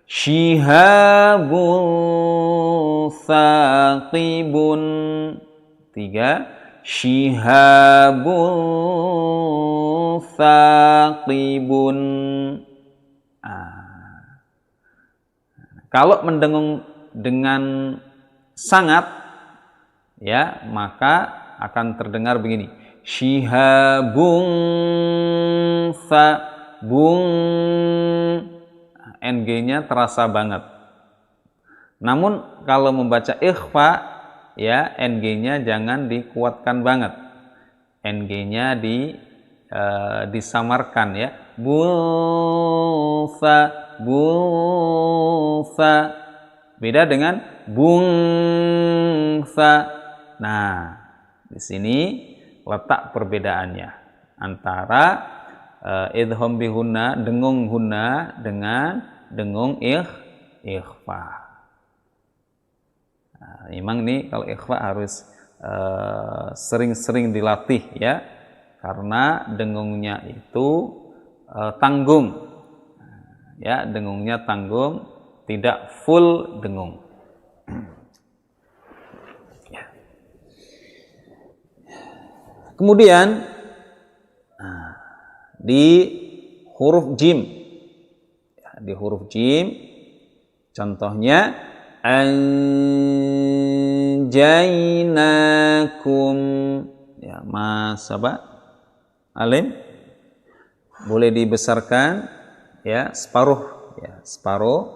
Shihabun thaqibun. 3. Shihabun thaqibun. Kalau mendengung dengan sangat, ya, maka akan terdengar begini. Shihabun bung, NG-nya terasa banget. Namun kalau membaca ikhfa, ya, NG-nya jangan dikuatkan banget. NG-nya disamarkan, ya. Bulsa, bulsa. Beda dengan bungsa. Nah, di sini letak perbedaannya antara idgham bihunna, dengung hunna, dengan dengung ikhfa. Nah, memang nih kalau ikhfa harus sering-sering dilatih, ya, karena dengungnya itu tanggung, ya, dengungnya tanggung, tidak full dengung. Kemudian di huruf jim, di huruf jim, contohnya anjainakum, ya, Mas apa? Alim, boleh dibesarkan, ya, separuh, ya, separuh.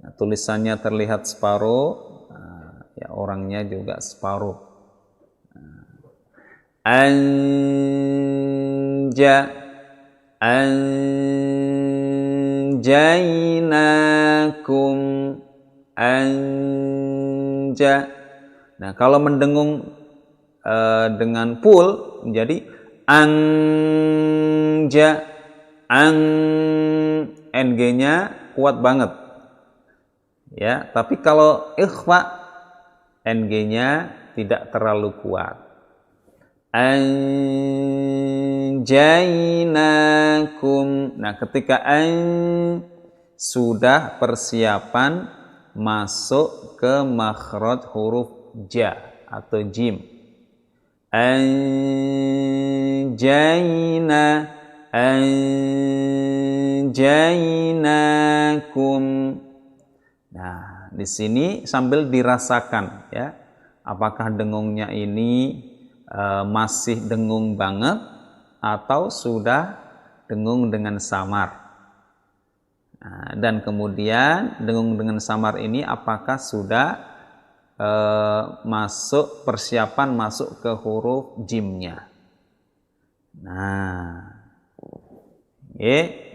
Nah, tulisannya terlihat separuh, ya, orangnya juga separuh. Anjainakum, anja. Nah, kalau mendengung dengan full menjadi anja, NG-nya kuat banget, ya. Tapi kalau ikhfa, NG-nya tidak terlalu kuat. Anjainakum. Nah, ketika sudah persiapan masuk ke makhraj huruf ja atau jim. Anjainakum. Nah, di sini sambil dirasakan, ya, apakah dengungnya ini masih dengung banget atau sudah dengung dengan samar. Nah, dan kemudian dengung dengan samar ini apakah sudah masuk, persiapan masuk ke huruf jimnya. Nah,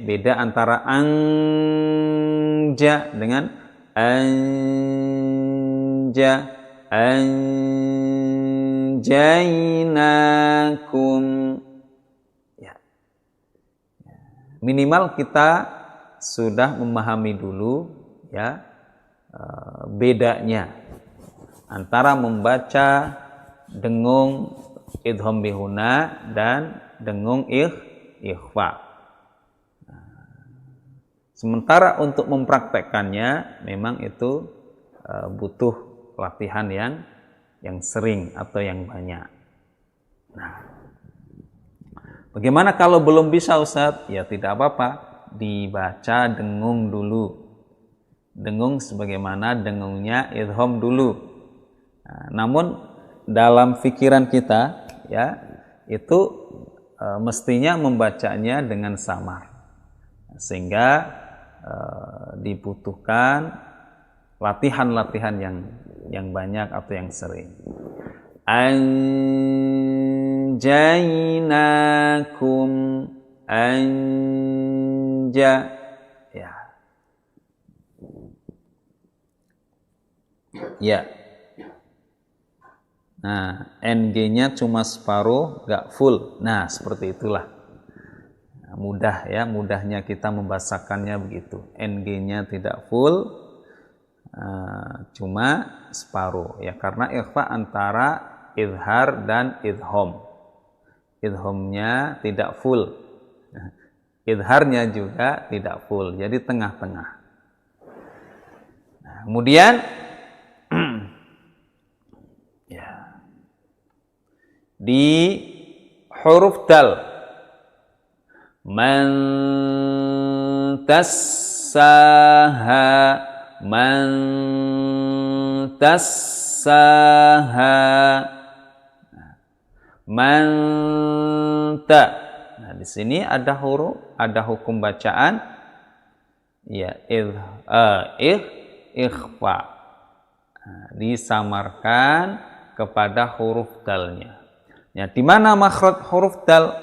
beda antara anja dengan anja. Anjainakum, ya. Minimal kita sudah memahami dulu ya bedanya antara membaca dengung idgham bihuna dan dengung ikhfa. Sementara untuk mempraktekkannya memang itu butuh latihan yang sering atau yang banyak. Nah, bagaimana kalau belum bisa Ustaz? Ya tidak apa-apa, dibaca dengung dulu. Dengung sebagaimana dengungnya idgham dulu. Nah, namun dalam pikiran kita ya itu mestinya membacanya dengan samar, sehingga dibutuhkan latihan-latihan yang banyak atau yang sering. Anjainakum anja, ya. Ya. Nah, NG-nya cuma separuh, gak full. Nah, seperti itulah. Nah, mudah ya, mudahnya kita membahasakannya begitu. NG-nya tidak full, cuma separuh. Ya, karena ikhfa antara idhar dan idgham. Idghamnya tidak full. Idharnya juga tidak full. Jadi tengah-tengah. Nah, kemudian di huruf dal man tassaha manta. Nah, di sini ada hukum bacaan ya ikhfa. Nah, disamarkan kepada huruf dalnya. Ya, di mana makhraj huruf dal?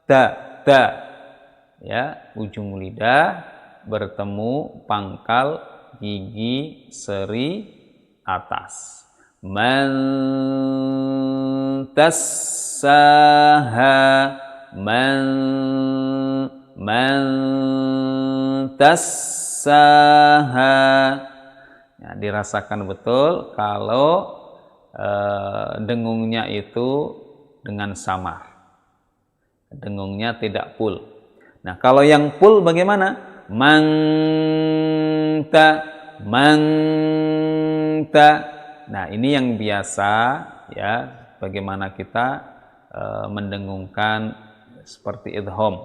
Da. Ya, ujung lidah bertemu pangkal gigi seri atas. Man tassaha man tassaha. Ya, dirasakan betul kalau dengungnya itu dengan samar. Dengungnya tidak full. Nah, kalau yang full bagaimana? Manta. Nah, ini yang biasa ya, bagaimana kita mendengungkan seperti idgham.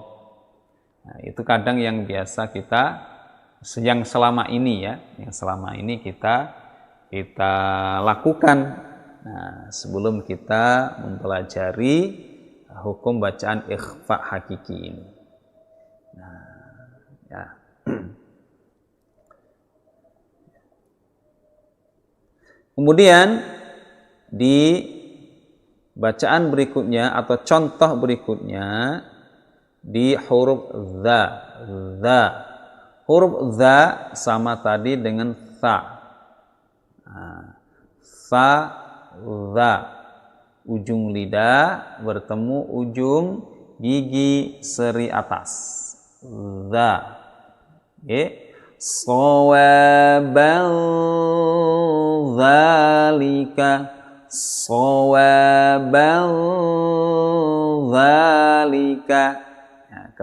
Nah, itu kadang yang biasa kita yang selama ini kita lakukan. Nah, sebelum kita mempelajari hukum bacaan ikhfa hakiki ini. Nah, ya. Kemudian di bacaan berikutnya atau contoh berikutnya di huruf dha. Huruf dha sama tadi dengan tha. Nah, tha, dha. Ujung lidah bertemu ujung gigi seri atas. Dha. Okay. Sawaban dzalika. Sawaban dzalika. Ya,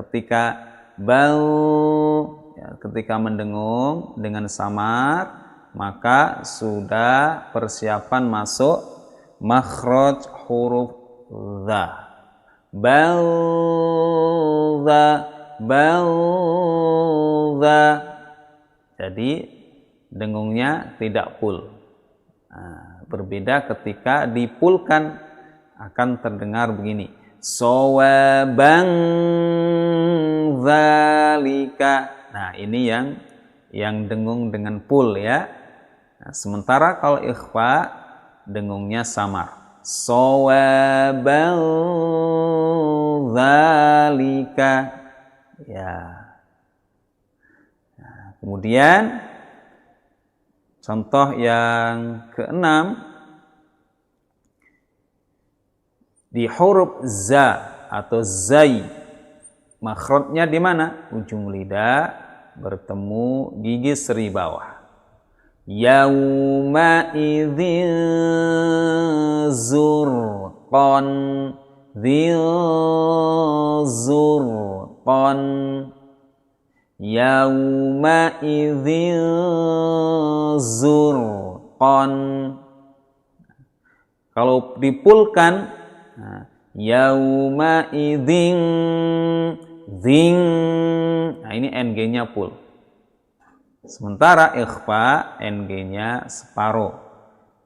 ketika mendengung dengan samar, maka sudah persiapan masuk makhraj huruf dha. Balza. Jadi dengungnya tidak full. Nah, berbeda ketika dipulkan, akan terdengar begini. Sawaban dzalika. Nah, ini yang dengung dengan full ya. Nah, sementara kalau ikhfa dengungnya samar. Sawaban dzalika. Ya. Nah, kemudian contoh yang keenam di huruf za atau zai. Makhrajnya di mana? Ujung lidah bertemu gigi seri bawah. Yauma idzin zurqan, dzil zurqan. Yauma idzin zurqan. Kalau dipulkan, yauma idzin zing. Nah, ini NG-nya pul. Sementara ikhfa NG-nya separuh,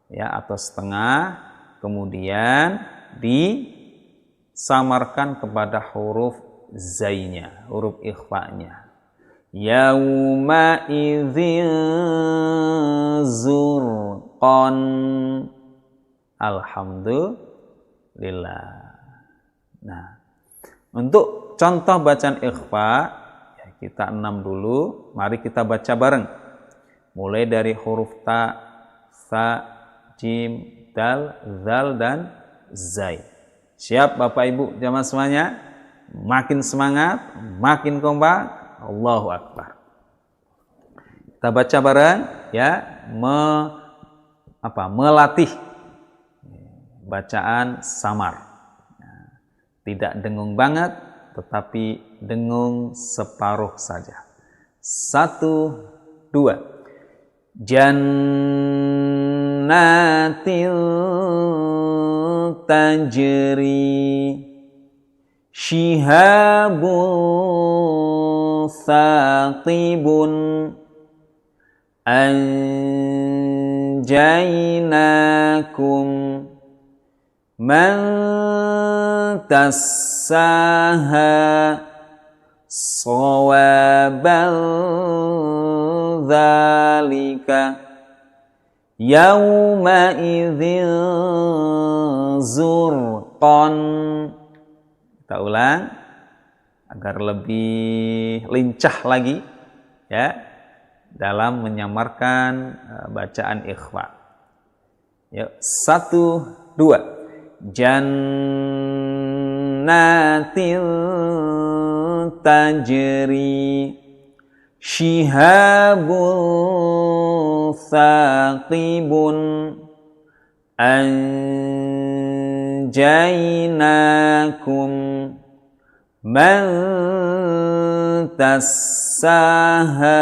ya, atau setengah, kemudian disamarkan kepada huruf zainya, huruf ikhfa-nya. Yauma idzin zurqan. Alhamdulillah. Nah, untuk contoh bacaan ikhfa, kita 6 dulu, mari kita baca bareng. Mulai dari huruf ta, sa, jim, dal, zal, dan zai. Siap Bapak Ibu jamaah semuanya? Makin semangat, makin kompak. Allahu Akbar. Kita baca bareng, ya, melatih bacaan samar. Tidak dengung banget, tetapi dengung separuh saja. 1, 2. Jannatil tajri, shihabun thaqibun, anjaynakum man tassaha sawabal dzalika yauma idzin zurqan. Kita ulang agar lebih lincah lagi, ya, dalam menyamarkan bacaan ikhfa. Yuk, 1, 2. Jannatil tajri, shihabun thaqibun, anjaynakum man tassaha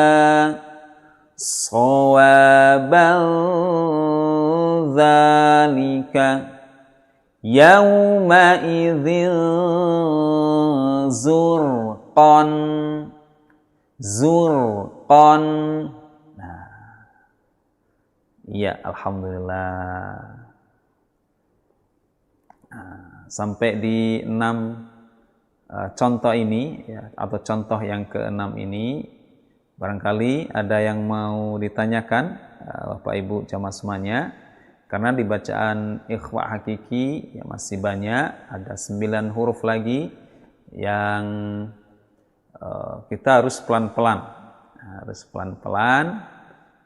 sawabal dzalika yauma idzin zurqan. Zurqan. Nah, iya, alhamdulillah. Nah, sampai di 6 contoh ini, ya, atau contoh yang ke-6 ini, barangkali ada yang mau ditanyakan, Bapak Ibu jamaah semuanya. Karena di bacaan ikhfa hakiki ya masih banyak, ada 9 huruf lagi yang kita harus pelan-pelan,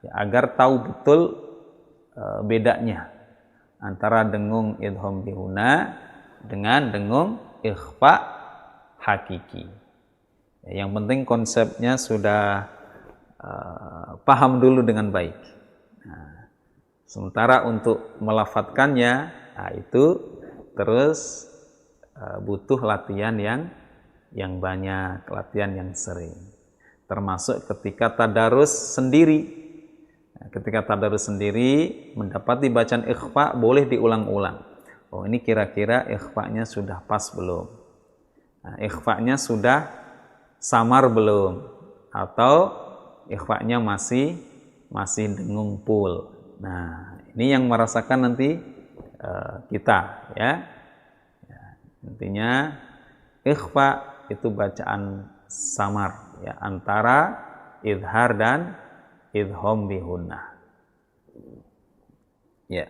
ya, agar tahu betul bedanya antara dengung idgham bihuna dengan dengung ikhfa hakiki. Ya, yang penting konsepnya sudah paham dulu dengan baik. Nah, sementara untuk melafadzkannya, nah itu terus butuh latihan yang banyak, latihan yang sering. Termasuk ketika tadarus sendiri. Nah, ketika tadarus sendiri mendapati bacaan ikhfa boleh diulang-ulang. Oh, ini kira-kira ikhfa-nya sudah pas belum? Nah, ikhfa-nya sudah samar belum? Atau ikhfa-nya masih dengung pul? Nah, ini yang merasakan nanti kita, ya. Intinya ikhfa itu bacaan samar, ya, antara idhar dan idgham bihunnah. Ya.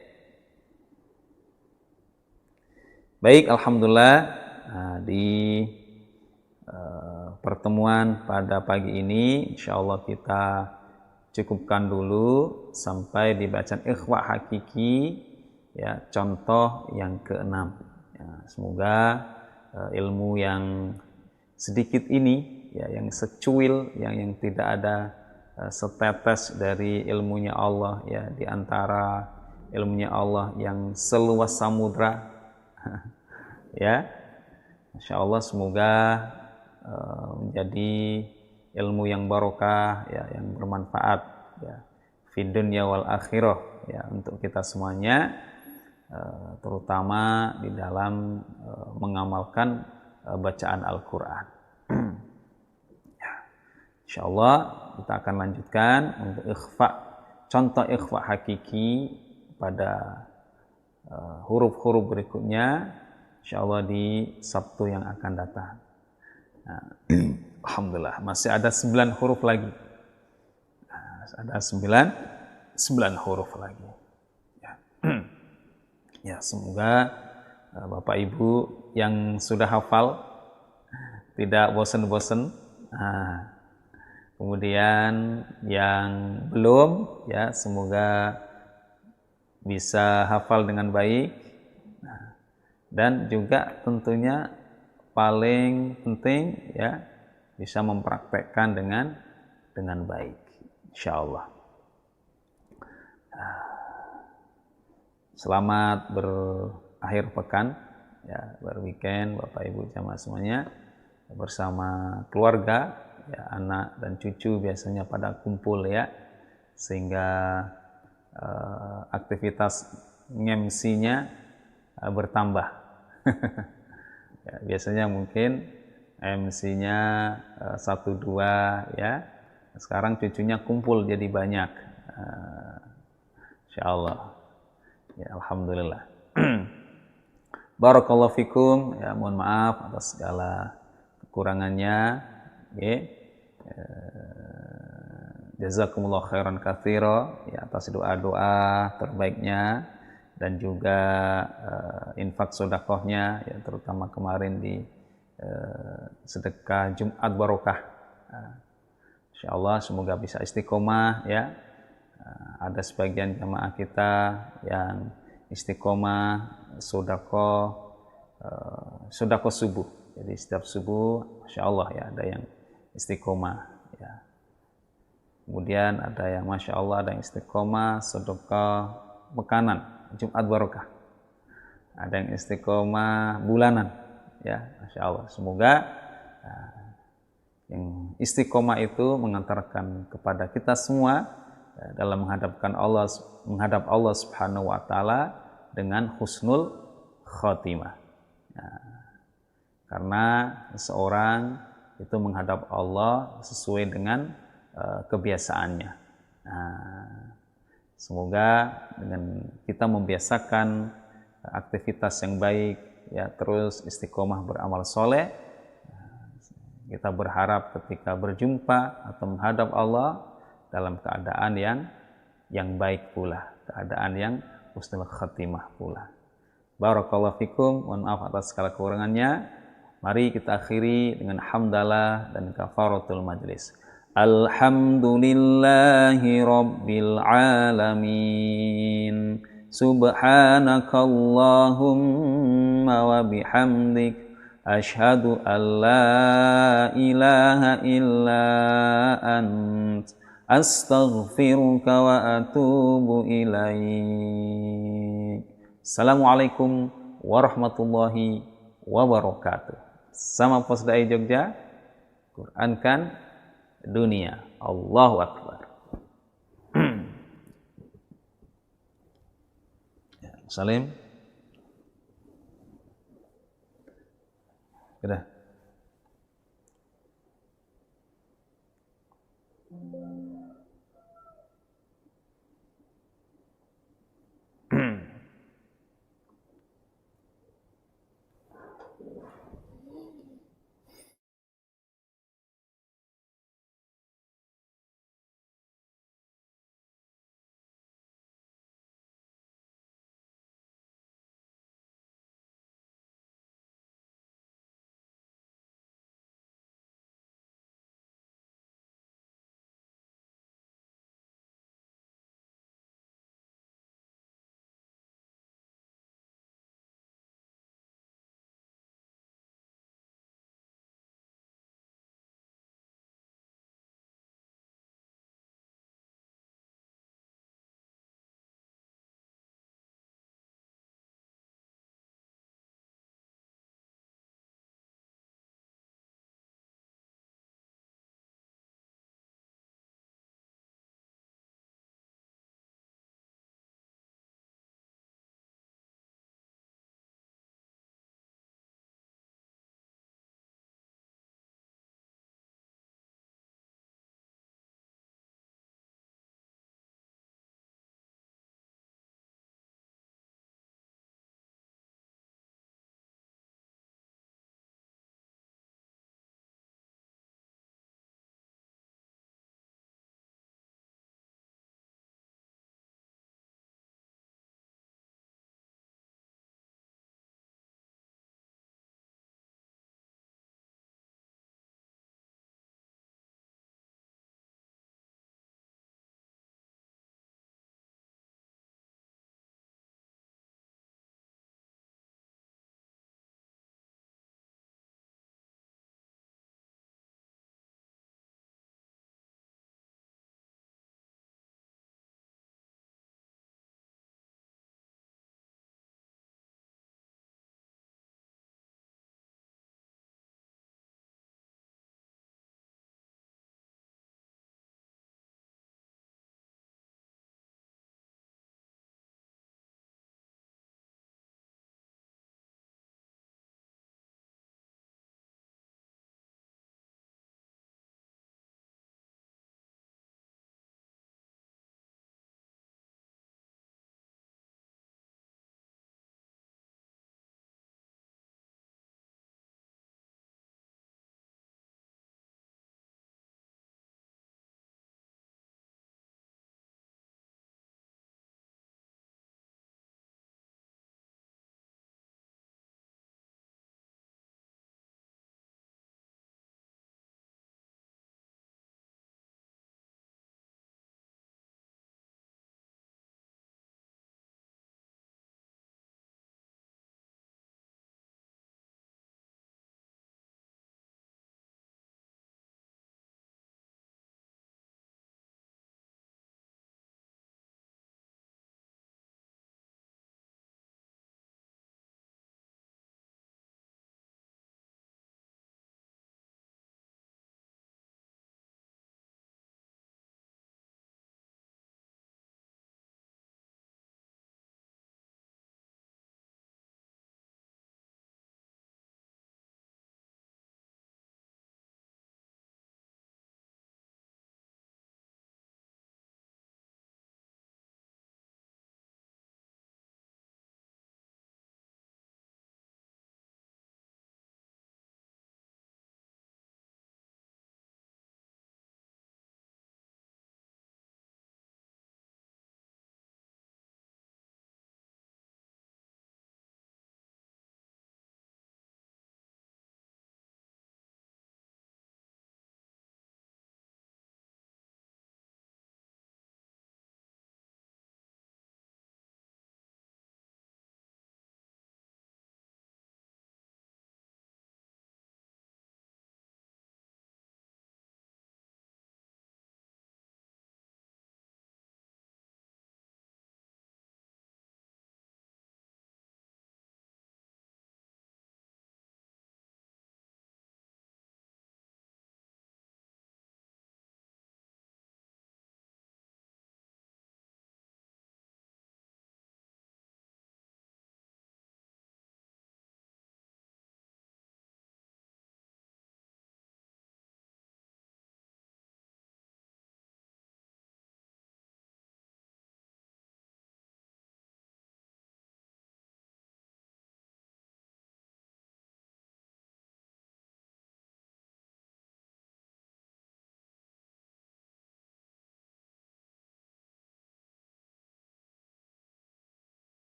Baik, alhamdulillah. Nah, di pertemuan pada pagi ini insyaallah kita cukupkan dulu sampai di bacaan ikhfa hakiki, ya, contoh yang ke-6. Ya, semoga ilmu yang sedikit ini, ya, yang secuil, yang tidak ada setetes dari ilmunya Allah, ya, di antara ilmunya Allah yang seluas samudra. Ya, Masya Allah, semoga menjadi ilmu yang barokah, ya, yang bermanfaat, ya, fid dunya wal akhirah, ya, untuk kita semuanya, terutama di dalam mengamalkan bacaan Al-Quran. Ya, Insya Allah kita akan lanjutkan untuk ikhfa, contoh ikhfa hakiki pada huruf-huruf berikutnya, Insya Allah di Sabtu yang akan datang. Nah, Alhamdulillah, masih ada 9 huruf lagi. Ada 9 huruf lagi. Ya. Ya, semoga Bapak Ibu yang sudah hafal tidak bosan-bosan. Nah, kemudian yang belum, ya, semoga bisa hafal dengan baik. Nah, dan juga tentunya paling penting, ya, bisa mempraktekkan dengan baik, insyaallah. Selamat berakhir pekan, ya, berweekend Bapak Ibu jamaah semuanya, bersama keluarga, ya, anak dan cucu biasanya pada kumpul, ya, sehingga aktivitas MC-nya bertambah. Ya, biasanya mungkin MC-nya 1-2, ya. Sekarang cucunya kumpul jadi banyak. Insyaallah. Ya, alhamdulillah. Barakallahu fikum, ya, mohon maaf atas segala kekurangannya, ya. Jazakumullah khairan katsira, ya, atas doa-doa terbaiknya dan juga infak sedekahnya, ya, terutama kemarin di sedekah Jumat barokah. Insyaallah semoga bisa istiqomah, ya. Ada sebagian jamaah kita yang istiqomah sedekah subuh. Jadi setiap subuh, Masya Allah, ya, ada yang istiqomah, ya. Kemudian ada yang Masya Allah, ada yang istiqomah sedekah makanan Jumat barokah. Ada yang istiqomah bulanan, ya, Masya Allah. Semoga yang istiqomah itu mengantarkan kepada kita semua dalam menghadap Allah Subhanahu wa taala dengan husnul khotimah. Karena seseorang itu menghadap Allah sesuai dengan kebiasaannya. Semoga dengan kita membiasakan aktivitas yang baik, ya, terus istiqomah beramal soleh, kita berharap ketika berjumpa atau menghadap Allah dalam keadaan yang baik pula, keadaan yang husnul khatimah pula. Barakallahu fikum, mohon maaf atas segala kekurangannya. Mari kita akhiri dengan hamdalah dan kafaratul majlis. Alhamdulillahi rabbil alamin. Subhanakallahumma wa bihamdik, asyhadu an la ilaha illa ant, astaghfiruka wa atubu ilaik. Assalamualaikum warahmatullahi wabarakatuh. Sama Posdai Jogja, Qurankan dunia. Allahu Akbar. Ya, Salim. Sudah.